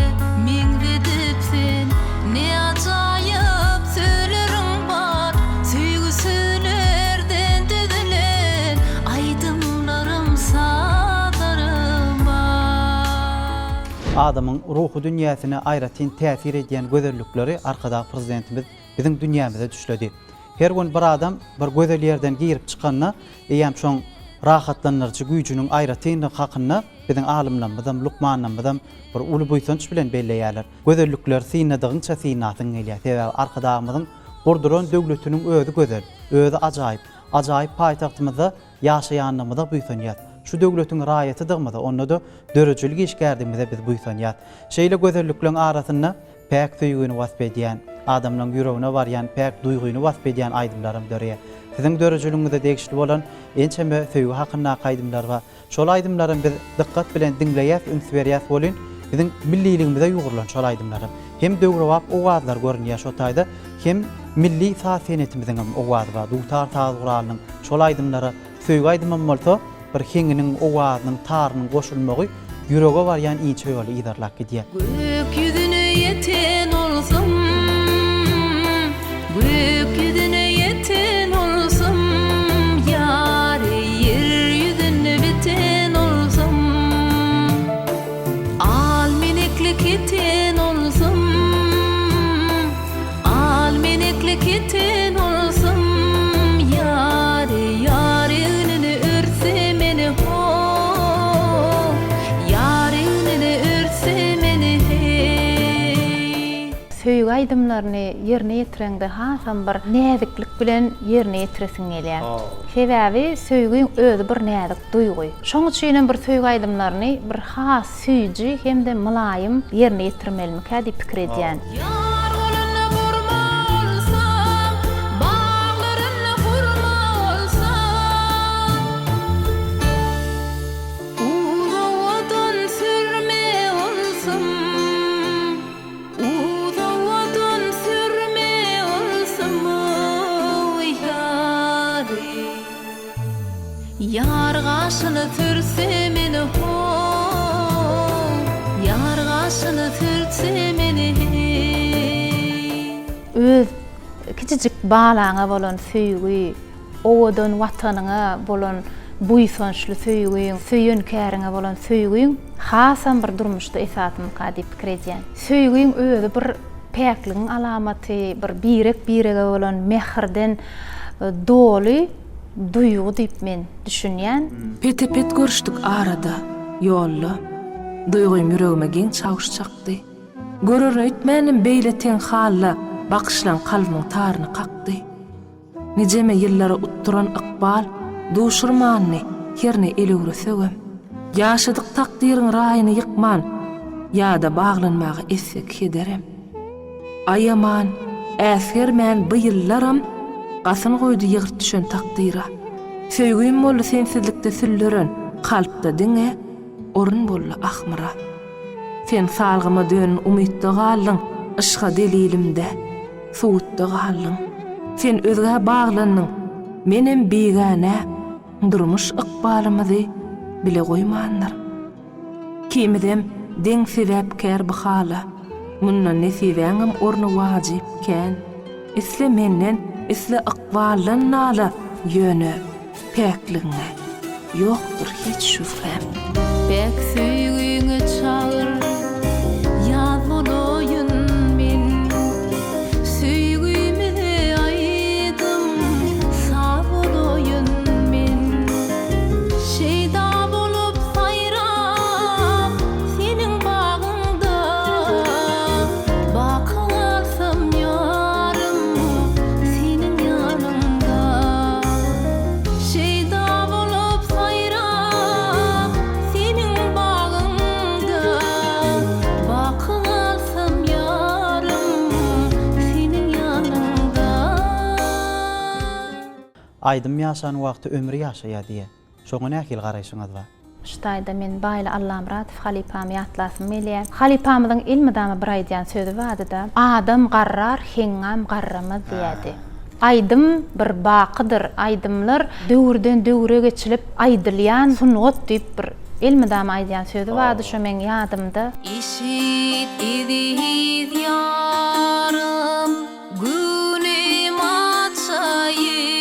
migredipden ne ajaýyp söylerim bar, söýgü söylerden dediler, aýdymlarym sağlarym bar. Adamın ruhu dünýäsine aýratyn täsir edýän gözellikleri arkada prezidentimiz bizim dünýämize düşledi. Her gün bir adam bir gözel ýerden girip çykanyna, eýem şoň rahatlanyrjy güýjüniň aýratyny hakyna bizim alymlarymyzdan, lukmanlarymyzdan bir uly buýsanç bilen belleýärler. Gözellikler synnadygyňça synnatyň gelýär. Sebäbi arkadamyzyň gurduran döwletiniň özü gözel, özü ajaýyp, ajaýyp paýtagtymyzda ýaşaýanlygymyza buýsanýar. Şu döwletiň raýatydygymy onda da dörejelik işgärdimizde biz buýsanýar. Şeýle gözellikleriň arasynda päk söýgüni wasp edýän, adamlaryň ýüregine barýan päk duýguny wasp edýän aýdymlarym dörýär. Siziň dörejeliginiňizde degişli bolan ençeme söýgü hakynda aýdymlar bar. Şol aýdymlarym biz dikkat bilen dinleýär, üns berýär bolyn. Biziň milliligimize ýugurlan şol aýdymlarym. Hem döwrewap owazlar görünýär şo taýda, hem milli sasenetimiziň owazy bar. Dutar tazguralynyň şol aýdymlary söýgü aýdymam bolsa, bir henginiň owazynyň tarynyň goşulmagy ýürege barýan iňçe ýoly ýydarlap gidýär. Gökyüzüne yeten olsam, gökyüzüne yeten olsam, ýary ýerýüzüne biten olsam, al meneklik yeten olsam, al meneklik yeten olsam, ýary ýary önüne örse meni ho, ýary önüne örse meni hey. Söýgü aýdymlaryny ýerine ýetireňde hasam bir näziklik bilen ýerine ýetiresiň gelýär. Sebäbi söýgüň özü bir näzik duýgy. Şoň üçin bir söýgü aýdymlaryny bir has süýji hem de mylaýym ýerine ýetirmelimi diýip pikir edýän. Yar goluna vurma olsam, bağlarına vurma olsam, uzawadan sürme olsam, uzawadan sürme olsam, yari. Yar gaşyny sürse meni ho, yar gaşyny sürse meni hey. Öz kiçijik balaňa bolan söýgü, owadan watanyňa bolan buýsançly söýgü, söýenkärine bolan söýgü hasam bir durmuşda esasym diýip pikir edýän. Söýgüň özü bir päkligiň alamaty, bir birege bolan mehirden doly duýgu diýip men düşünýän. Pet görüşdük arada, ýolda. Duýgym ýüregime giň çawyş çakdy. Görür etmänim beýle teň halla bakışlan kalbimyň taryny kakdy. Nejeme ýyllara utturan ykbal duşurmany herne elegre sögem. Ýaşadyk takdiriň raýyny ýykman ýa-da baglanmagy essek hederem. Aýaman, äsgermän bu ýyllaram gasyn goýdy ýygyrt düşen takdira. Söýgüm bolla sensizlikde sülleren kalpda diňe, orun bolla ahmara. Sen salgyma dön umytda galyň, ışga delilimde, suwutda galyň. Sen özge baglanyň, menem begane, durmuş ykbalymyzy bile goýmandyr. Kimidem deň sebäpkär bu hala, mundan nesibäňim orny wajyp kän. Isle menden, isle ykbalyn nala ýöne, päkligiňe ýokdur hiç şüphem. bek süýüňe çağır ýazman oýun men süýgüme aýdym sabul oýun men şeýda bolup saýrap seniň bagyňda bakalsam ýarym seniň ýanynda şeýda bolup saýrap seniň bagyňda bakalsam ýarym seniň ýanynda. Aýdym ýaşan wagty ömrü ýaşaýa diýe. Şoňa nähil garaýşyňyz bar? Ştaýda men Baýly Allamratov halipamy ýatlasym elýär. Halipamyň ilmidama bir aýdýan sözi bardy-da. Adam garrar, heňňam garramaz diýdi. Aýdym bir bakydyr. Aýdymlar döwürden döwüre geçilip aýdylýan sungat diýip bir ilmidama aýdýan sözi bardy. Şo men ýadymda. İşit ediz ýarym günim açaýy.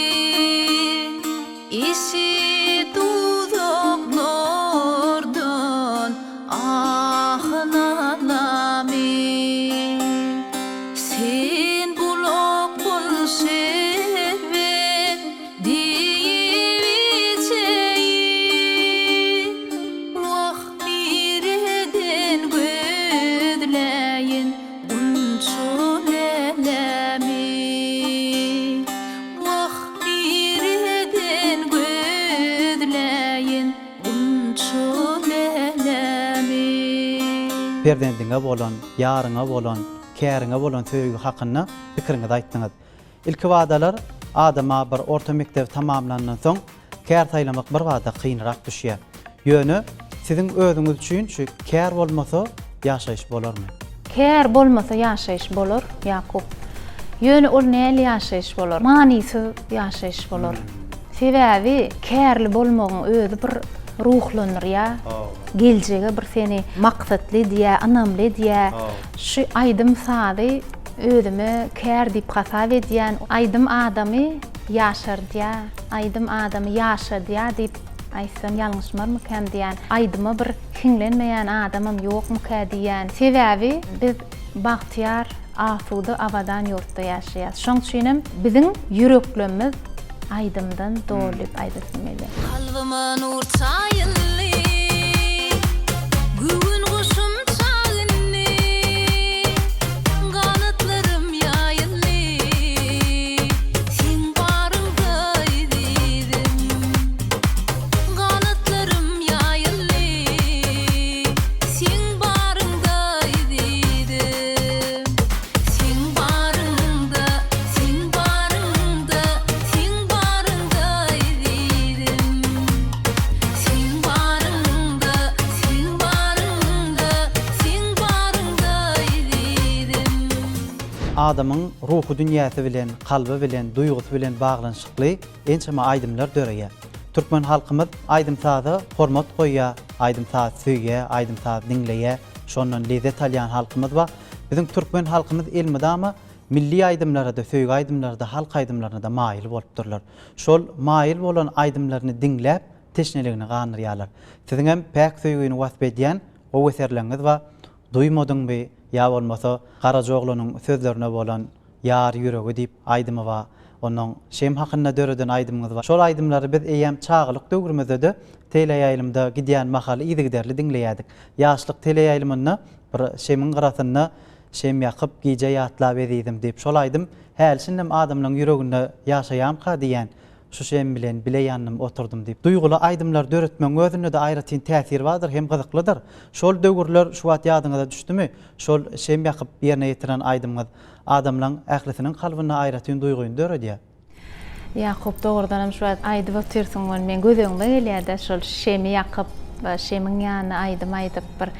İşit uzaklardan ahlanami. Sen bulak bul şehvet deyip içeyi. Vaktireden gözleyin unçul elemi. Vaktireden gözleyin unçul elemi. Perdendiňe bolan, ýaryňa bolan, käriňe bolan söýgü hakyny pikiriňizi aýtdyňyz. Ilki wadalar adama bir orta mekdep tamamlandan soň kär taýlamak bir wada kynrak düşýär. Ýöne siziň özüňiz üçin şu kär bolmasa ýaşaýyş bolarmy? Kär bolmasa ýaşaýyş bolar, Ýakup. Ýöne ol näli ýaşaýyş bolar? Manysyz ýaşaýyş bolar. Sebäbi kärli bolmagyň özü bir ruhlanır ýa. Geljege bir seni maksatly diýä, anamly diýä. Şu aýdym sady özüme kär diýip hasap edýän aýdym adamy ýaşardy, aýdym adamy ýaşady diýip aýsam ýalňyşmarmykan diýän, aýdyma bir hiňlenmeýän adamym ýokmy diýän. Sebäbi biz bagtyar, asuda, abadan ýurtda ýaşaýar. Şoň üçin biziň ýüreklerimiz aýdymdan dolup aýdysym geldi. Kalbyma nur çaýynly, gün guşum çaýynly, ganatlarym ýaýynly, sen barynda edidim. Ganatlarym ýaýynly, sen barynda edidim. Sen barynda, sen barynda, sen barynda edidim. Sen barynda, sen barynda, sen barynda edidim. Adamyň ruhu dünýäsi bilen, kalby bilen, duýgusy bilen baglanyşykly ençeme aýdymlar döreýär. Türkmen halkymyz aýdymsaza hormat goýýar, aýdymsaz söýýär, aýdymsaz diňleýär. Şondan lezzet alýan halkymyz bar. Biziň türkmen halkymyz elmidama milli aýdymlara da, söýgü aýdymlara da, halk aýdymlaryna da maýyl bolup durlar. Şol maýyl bolan aýdymlaryny diňläp teşneligini ganyrýarlar. Siziň hem päk söýgüni wasp edýän o eserleriňiz bar. Duýmadyňmy ýa bolmasa Garajoglunyň sözlerine bolan ýar ýüregi diýip aýdymy bar. Onuň şem hakyna döreden aýdymyz bar. Şol aýdymlary biz eýem çağlyk döwrümizde teleýaýlymda gidýän mahaly ýygyderli diňleýärdik. Ýaşlyk teleýaýlymyny bir şemiň garasyna şem ýakyp gije ýatlap edidim diýip şol aýdym. Hälşinem adamlaryň ýüreginde ýaşaýam ka diýen şu şem bilen bileýänim oturdum diýip. Duýguly aýdymlar döretmeň özüne de aýratyn täsir bardyr, hem gyzyklydyr. Şol döwürler şu wagt ýadyňyza düşdümi? Şol şem ýakyp ýerine ýetiren aýdymyz adamlaryň ählisiniň kalbyna aýratyn duýguny döredýär. Ýakup dogrudan şu aýdyp otursyň, men gözüňde gelýär-de şol şemi ýakyp, şemiň ýanyna aýdyp bir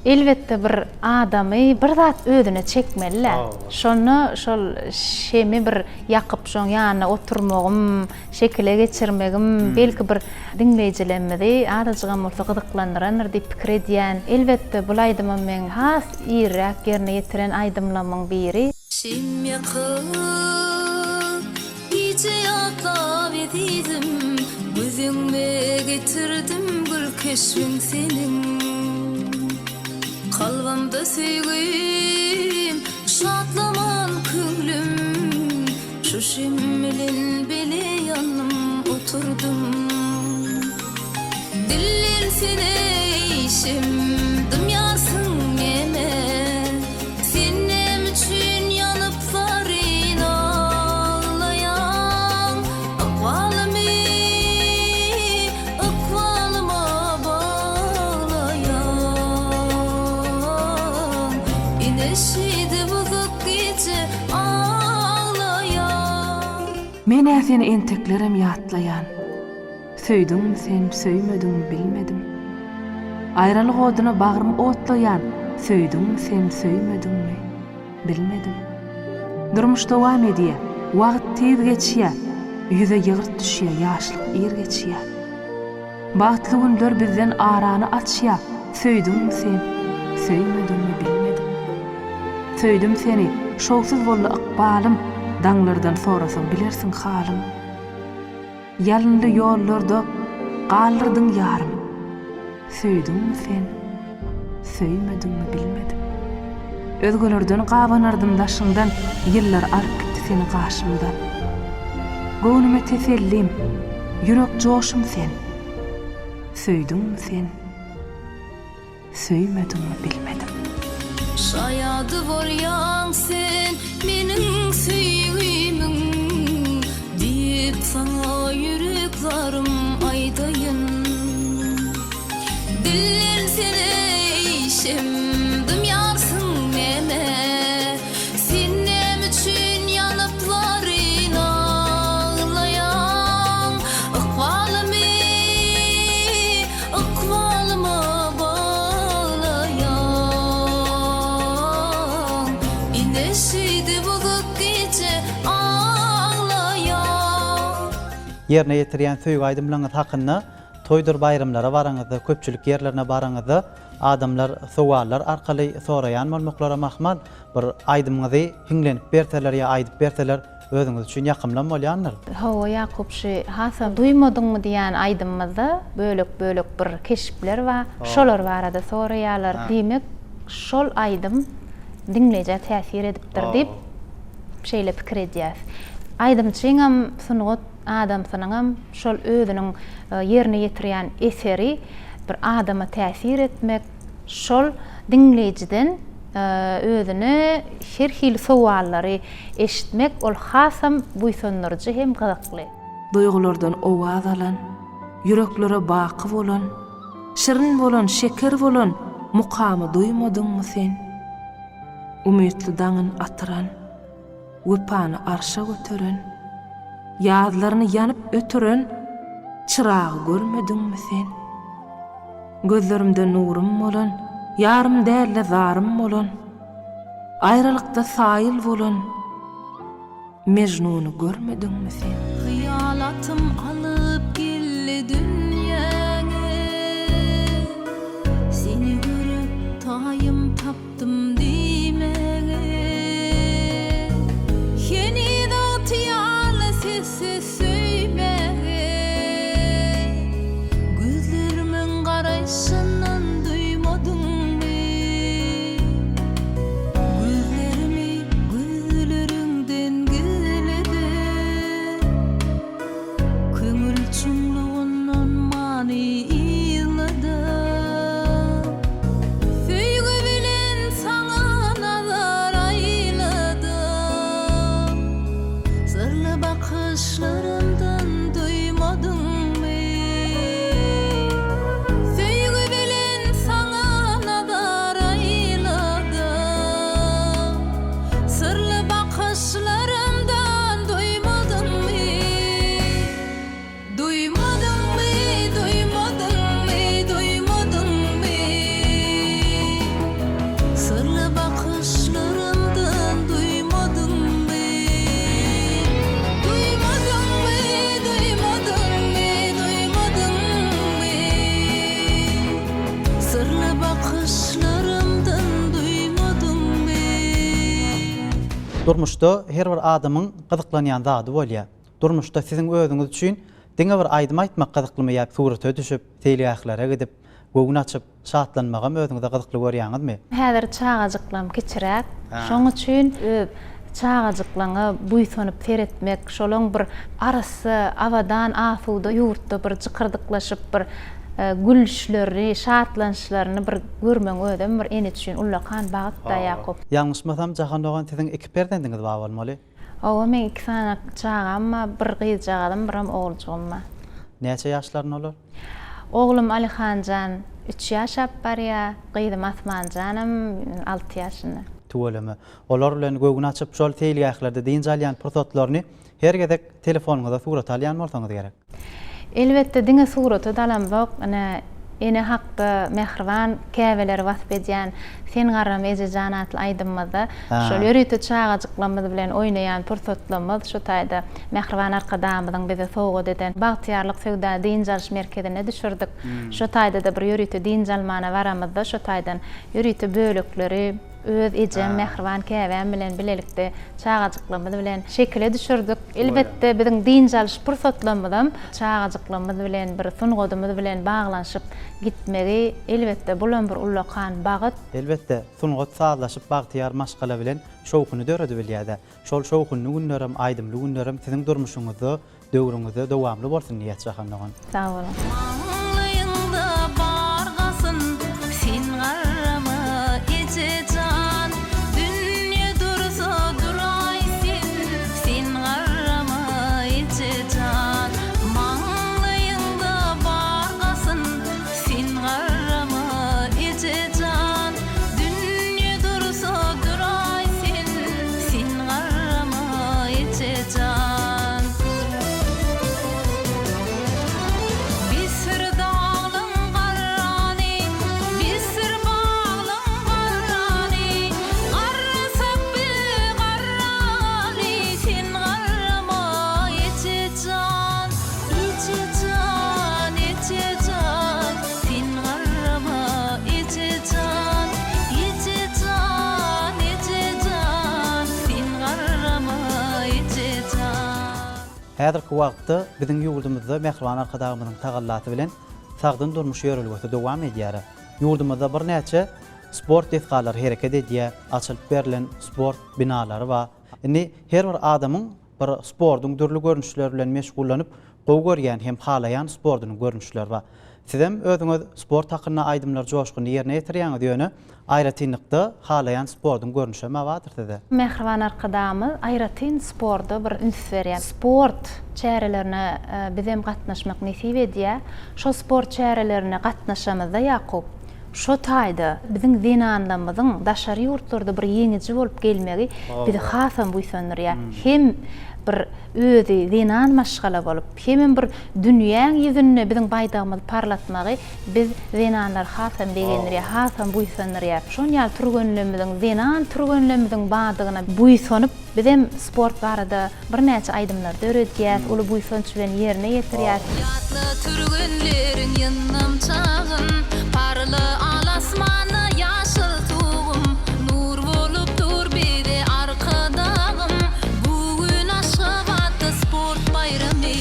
elbette bir adamy bir zat özüne çekmeli. Şonu şol şemi bir ýakyp şoň ýanyna oturmagym, şekile geçirmegim, belki bir diňleýijilerimizi adajygam bolsa gyzyklandyrandyr diýip pikir edýän. Elbette bul aýdymy men has ýerek ýerine ýetiren aýdymlamyň biri. Şem ýakyp gije ýatlap ediydim, gözüňme getirdim gül keşfin senin. Kalbamda söýgüm, şatlaman köngülüm, şu şemmelin beli yanım oturdum. Dillin seni işimdim yarsın yeme, senem üçün yanıp varin ağlayan, akvalıma bağlayan, ineşidi buguk gece ağlayan. Men seni enteklerim yatlayan, söýdüň sen söýmediň bilmedim. Aýralyk oduny bagyrym otlayan, söýdüň sen söýmediňmi bilmedim. Durmuş dowam edýär, wagt tez geçýär, ýüze ýygyrt düşýär, ýaşlyk ir geçýär. Bagtly günler bizden arany açýar, söýdüň sen söýmediňmi bilmedim. Söýdüm seni, şowsuz boldy ykbalym, daňlardan sorasaň bilersiň halym. Yalınlı yollarda qaldırdın yarım. Söýdüň sen, söýmediňmi bilmedim. Özgelerden gabanardım daşyňdan, ýyllar alyp gitdi seni gaşymdan. Göwnüme tesellim, ýürek joşum sen. Söýdüň sen, söýmediňmi bilmedim. Şayady bolýan sen meniň süýgümiň, diýip saňa ýüreklerim aýdaýyn. Dillin seni işimdim yarsın mene, senem üçün yanıp varin ağlayan, akvalyma bağlayan, ineşidi buguk gece ağlayan. Yerine ýetirýän söýgü aýdymlaryňyz hakyna toýdur baýramlara baraňyzda, köpçülik ýerlerine baraňyzda adamlar sowallar arkaly soraýan bolmaklara mahmal bir aýdymyňyzy hiňlenip berseler ýa aýdyp berseler özüňiz üçin ýakymlan bolýanlar. Hawa Ýakupşy hasam duymadyňmy diýen aýdymyzda bölek bir keşipler we şolar barada soraýarlar. Diýmek şol aýdym diňleje täsir edipdir diýip şeýle pikir edýär. Aýdymçyňam sunugat adamsynyňam şol özüniň ýerine ýetirýän eseri bir adama täsir etmek, şol diňlejiden özüni her hil sowallary eşitmek ol hasam buýsundurjy hem gyzykly. Duygulardan owaz alan, yüreklere baky bolan, şirin bolan, şeker bolan mukamy duymadyňmy sen? Umytly daňyn atyran, wepany arşa götüren, ýazlaryny ýanyp ötüren çıragy görmediňmi sen? Gözlerimde nurum bolan, yarım dälle zarym bolan, aýralykda saýyl bolan Mejnuny görmediňmi sen? Hıyalatım alıp geldi dünýäňe, seni görüp taýym tapdym diýmege. Heni de otyýarly sessiz söýmege, gözlerimin garaýşynan duymadyňmy? Gözlerimi gözleriňden geledi, köngül çuňlugynyň many ýylady. Söýgü bilen saňa nazar aýladım, sırly bakışlarymdan duymadyňmy? Söýgü bilen saňa nazar aýladım, sırly bakışlarymdan duymadyňmy? Duymadyňmy, duymadyňmy, duymadyňmy? Sırly bakışlarymdan duymadyňmy? Duymadyňmy, duymadyňmy, duymadyňmy? Sırly bakışlarymdan duymadyňmy? Durmuşda her bir adamyň gyzyklanýan zady bolýar. durmuşda sizin özüňiz üçin diňe bir aýdym aýtmak gyzyklymaýar, surata düşüp, teliýaklara gidip, göwün açyp şatlanmagam özüňizde gyzykly görýäňizmi? Häzir çağajyklarym keçirek. Şoň üçin çağajyklaňy buýsanyp seretmek, şolaň bir arasy awadan asuda ýurtda bir jykırdyklaşyp bir gülüşleri, şatlanşlaryny bir görmeň ödem bir ene üçin ullakan bagtda ýakup. Ýalňyşmasam jahan dogan siziň iki perdendiňiz bar bolmaly. Owa men iki sana çağam, bir gyzjagym, biram oğuljugym. Näçe ýaşlaryň olar? Oğlum Alihanjan 3 ýaşap barýa, gyzym Asmanjanym 6 ýaşynda. Tuwalamy. Olar bilen göwün açyp şol teliýaklarda diňjalýan pursatlaryny her gezek telefonuňyza surat alýan bolsaňyz gerek. Elbette diňe suraty dalam bok, ene hakda mehriban käbeler wasp edýän sen garam ejejan atly aýdymyzda şol ýörüte çağajyklamyz bilen oýnaýan pursatlarymyz şu taýda mehriban arkadamyzyň bize sowgat eden bagtyarlyk söwda diňjaliş merkezine düşürdik. Şu taýda da bir ýörüte diňjalmana baramyzda şu taýdan ýörüte bölekleri öz ejem mehriban käbem bilen bilelikde çağajyklamyz bilen şekile düşürdük. Elbette biziň diňjaliş pursatlarymyz çağajyklamyz bilen bir sungadymyz bilen baglanşyp gitmegi elbette bulan bir ullakan bagyt. Elbette sungat sazlaşyp bagtyar maşgala bilen şowkuny döredi bilýärde. Şol şowkuny günlerim, aýdymly günlerim siziň durmuşyňyzda, döwrüňizde dowamly bolsun diýip çakandygan. Sağ olun. Maňlyňda bargasyn sen garama ejejan dünýe dursa duraýsyn sen garama ejejan maňlyňda bargasyn sen garama ejejan dünýe dursa duraýsyn sen garama ejejan Bisir dağlın garrani, bisir bağlın garrani Garrasak bi garrani, sen garrama ejejan Ejejan, ejejan, sen garrama ejejan Ejejan, ejejan, sen garrama ejejan Häzirki wagtda biziň ýurdumyzda mehriban arkadamyzyň tagallasy bilen sagdyn durmuş ýörelgesi dowam edýär. Ýurdumyzda bir näçe sport esgalary hereket edýär, açylyp berilen sport binalary bar. Indi her bir adamyň bir sportyň türlü görnüşleri bilen meşgullanyp gowy görýän hem halaýan sportyny görnüşleri bar. Sizem özüňiz sport hakyna aýdymlar joşgyny ýerine ýetirýäňiz ýöne aýratynlykda halaýan sportyň görnüşi ma badyr dedi. Mehriban arkadamy aýratyn sporda bir üns berýär. Sport çärelerine bizem gatnaşmak nesip edýär. Şo sport çärelerine gatnaşamyzda Ýakup şo taýda biziň dinanlamyzyň daşary ýurtlarda bir ýeňiji bolup gelmegi bizi hasam buýsandyrýar. Hem bir özi dinan maşgala bolup, hem bir dünýäň ýüzünde biziň baýdagymyzy parlatmagy biz dinanlar hasam begendirýär, hasam buýsandyrýar. Şoň ýaly turgenlerimiziň, dinan turgenlerimiziň badygyna buýsanyp bizem sport barada bir näçe aýdymlar döredýär, uly buýsanç bilen ýerine ýetirýär. Yatlı türgünlerin yanım çağın Parlı alasmanı yaşıl tuğum Nur bolup dur biri arkadağım Bugün aşıvatı sport bayramı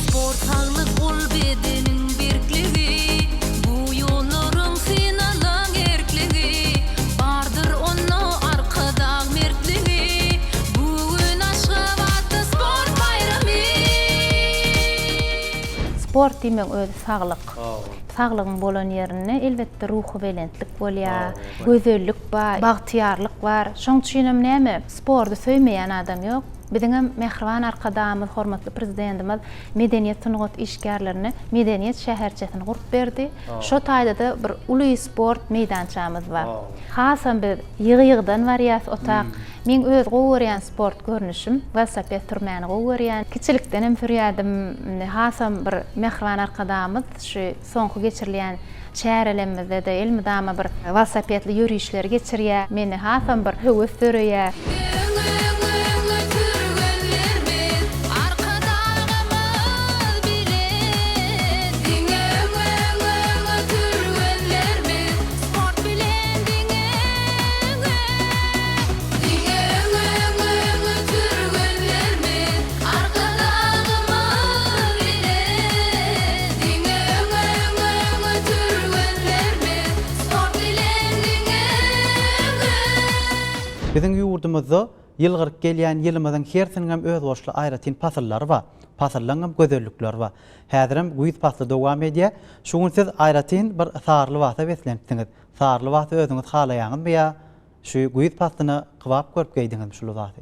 Sport sağlık ol bedenin birliği Bu yolların finalan erkliği Bardır onu arkadağ mertliği Bugün aşıvatı sport bayramı Sport diýmek özi saglyk. Saglygyň bolan ýerine elbetde ruhy belentlik bolýar, gözellik bar, bagtyarlyk bar. Şoň üçinem näme? Sporty söýmeýän adam ýok. Biziň mehriban arkadamyz, hormatly prezidentimiz medeniýet sungat işgärlerini medeniýet şäherçesini gurup berdi. Şo taýda da bir uly sport meýdançamyz bar. Hasam bir ýygy-ýygydan variýas otak. Men öz gowy görýän sport görnüşim velosiped sürmäni gowy görýän. Kiçilikden hem sürýärdim. Hasam bir mehriban arkadamyz şu soňky geçirilýän çärelemizde de elmidama bir velosipedli ýürüýüşler geçirýär. Meni hasam bir höwes sürýär. Arkadaşım Bizim yurdumuzda yılgırık gelýän ýylymyzyň hersiňem öz boşly aýratyn pasyllar bar. Pasyllaňam gözellikler bar. Häzirem güýt pasly dowam edýär. Şuň siz aýratyn bir sarly wagta beslenipdiňiz. Sarly wagta özüňiz halaýaňyzmy ýa şu güýt pasyny kybap görüp geýdiňiz şol wagty?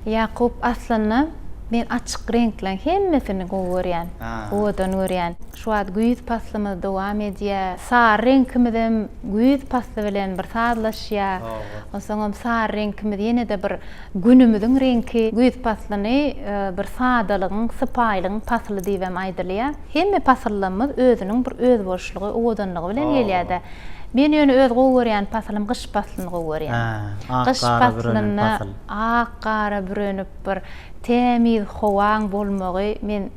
Yakup aslında men açık renklen hemmesini görýän. Odan görýän. Şu ad güýt paslymyz dowam edýär. Sar renkimizem güýt pasly bilen bir sadlaşýar. Oňam sar renkimiz ýene de bir günümüziň renki güýt paslyny bir sadalygyň, sypaýlygyň pasly diýip aýdylýar. Hemme paslymyz özüniň bir öz boşlugy, odanlygy bilen gelýär. Men ýöne öz görýän paslym gyş paslyny görýän. Gyş paslyny ak gara bürünüp bir temiz howaň bolmagy men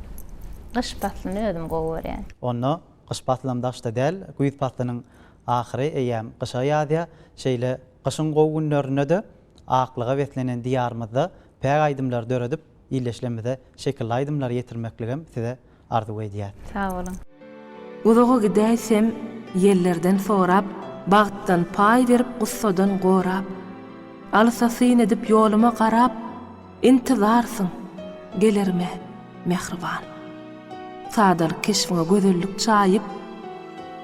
gyş paslyny özüm görýän. Onu gyş paslymdaşda däl, güýt paslynyň ahyry eýäm gyşa ýazýar. Şeýle gyşyň gowgunlaryna da aklyga beslenen diýarmyzda päg aýdymlar döredip ýyleşlemede şekil aýdymlar ýetirmekligim size arzu edýär. Sağ olun. Uzağa gidäýsem yerlerden sorap, bagtdan pay berip gussadan gorap, alsasyn edip ýoluma garap, intizarsın gelerme mehriban. Sadalyk keşfiňe gözellik çaýyp,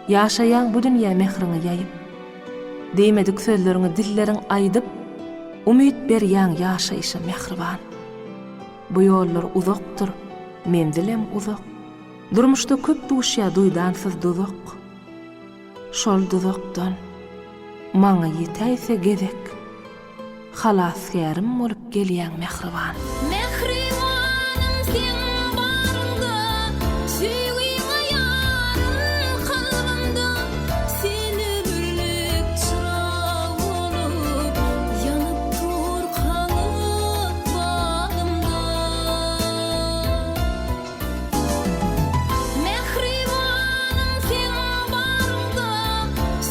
ýaşaýan bu dünýä mehriňi ýaýyp, diýmedik sözleriňi dilleriň aýdyp, umyt berýän ýaşaýşa mehriban. Bu ýollar uzakdyr, mendilem uzak. Durmuşda köp duşya duýdansyz duzak. Şol duzakdan maňa ýetäýse gezek, halas ýarim bolup gelýän mehriban. Mehribanym sen barynda, süýgüňe ýarym kalbymda, seni birlik çyrag bolup ýanyp dur kalyp bagymda. Mehribanym sen barynda,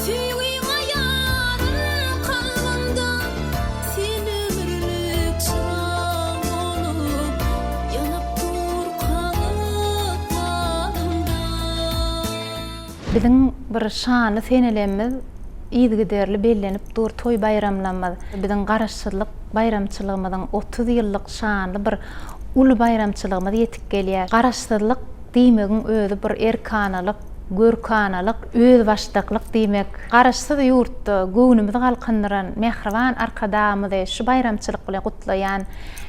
süýgüňe ýarym kalbymda, seni birlik çyrag bolup ýanyp dur kalyp bagymda. Biziň bir şany senelerimiz ýygyderli bellenip dur toy bayramlanmaz. Biziň garaşçylyk bayramçylygymyzyň 30 ýyllyk şanly bir ulu bayramçylygymyz ýetip gelýär. Garaşçylyk diýmegiň özü bir erkanalyk, görkanalyk, öz başdaklyk diýmek. Garaşsyz ýurtda göwnümizi galkandyran mehriban arkadamyzy şu bayramçylyk bilen gutlaýan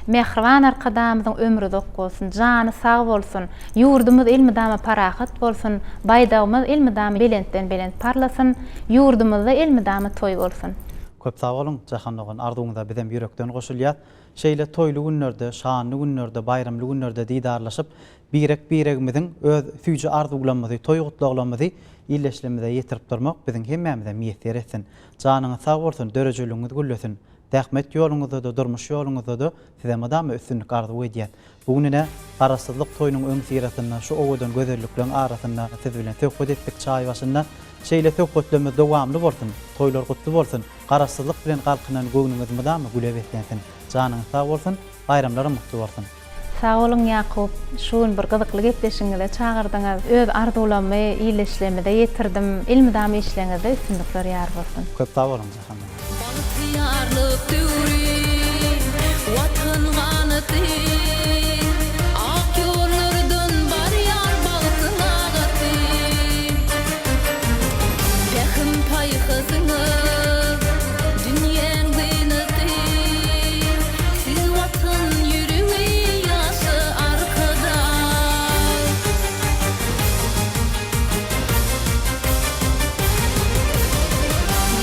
mehriban arkadamyzyň ömrü uzak bolsun, jany sag bolsun, ýurdumyz ilmidama parahat bolsun, baýdagymyz ilmidama belentden belent parlasyn, ýurdumyzda ilmidama toy bolsun. Köp sag bolun, jahanlygyň arzuňyza bizem ýürekden goşulýar. Şeýle toyly günlerde, şanly günlerde, bayramly günlerde diýdarlaşyp, birek-biregimiziň öz süýji arzuwlarymyzy, toy gutlaglamazy ýyleşlemede ýetirip durmak biziň hemmemize meýser etsin. Janyňyz sag bolsun, dörejeliňiz güllesin. Dähmet ýoluňyzda da, durmuş ýoluňyzda da size madama üstünlik arzu edýär. Bugüne garaşsyzlyk toyunyň öň siratinden, şu owadan gözelliklerin arasynda siz bilen söhbet etdik çaý başynda. Şeýle söhbetlerimiz dowamly bolsun, toylar gutly bolsun, garaşsyzlyk bilen galkynan göwnüňiz madama güle beslensin. Janyňyz sag bolsun, bayramlary mutly bolsun. Sağ olun Yakup, şuun bir gyzykly gepleşiňizde çağırdyňyz. Öz arzuwlamy ýyleşlemede ýetirdim. Ilmidama işleňizde üstünlikler ýar bolsun. Köp sag bolun jahanam. Bahtiyarlyk döwri, watan ganaty, ak ýollardan barýar balkyň agaty. Behim paýhyzyňy, dünýäň zynety, siz watan ýüregi ýaşy arkada.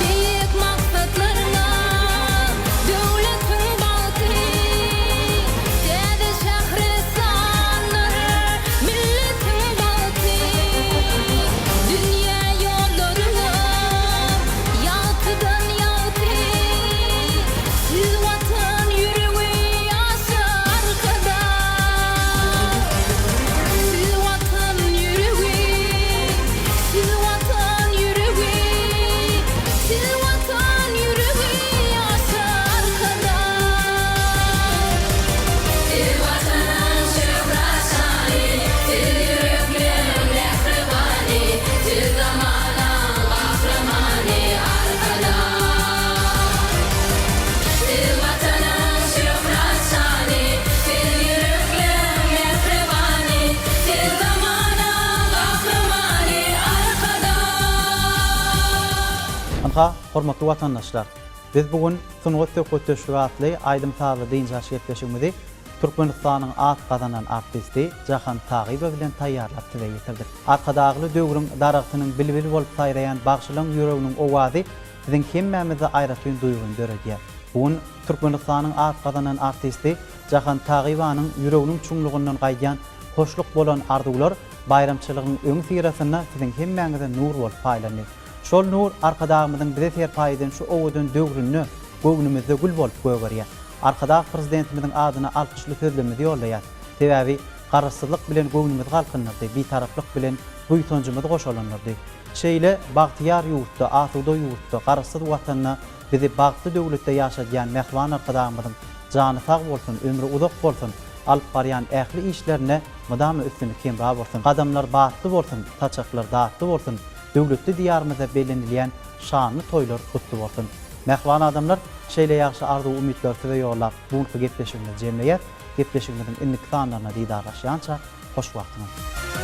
Beýik maksatlaryna döwletiň balky, däde şäher Ýa-ha, hormatly watandaşlar, biz bugün Sunugat Tökötüşlügi atly Aýdym Tazy diýinçä şeýletişigimizi Türkmenistanyň at gazanan artisti Jahan Tagyba bilen taýýarlap tile getirdik. Arkadagy döwrüň daragynyň bilbili bolup taýrayan bagşylaň ýüreginiň owazy biziň hemmämizi aýratyn duýgun döredýär. Bugün Türkmenistanyň at gazanan artisti Jahan Tagybanyň ýüreginiň çuňlugyndan gaýdan hoşluk bolan arzuwlar bayramçylygyň öň sirasyna siziň hemmäňize nur bolup paýlanýar. Şol nur arkadağımızın bize serpayeden şu oğudun dögrününü göğnümüzde gül bolup göğürýär. Arkada prezidentimizin adyna alkışly sözlemedi ýoldaýar. Sebäbi garaşsyzlyk bilen göňnümiz galkynyrdy, bitaraplyk bilen buýtonjumyz goşalanyrdy. Şeýle bagtyar ýurtda, asuda ýurtda, garaşsyz watanyna bizi bagty döwletde ýaşadýan mehriban arkadağımyzyň jany sag bolsun, ömrü uzak bolsun, alyp barýan ähli işlerine mydamy üstünlük kemra bolsun, gadamlar batly bolsun, taçaklar datly bolsun. Döwletli diýarymyzda belenilýän şanly toýlar gutly bolsun. Mehriban adamlar şeýle ýaxşy arzu umytlar tüze ýollap bugünkü gepleşigimizi jemleýär. Gepleşigimiziň inlik sanlaryna diýdarlaşýança hoş wagtyňyz.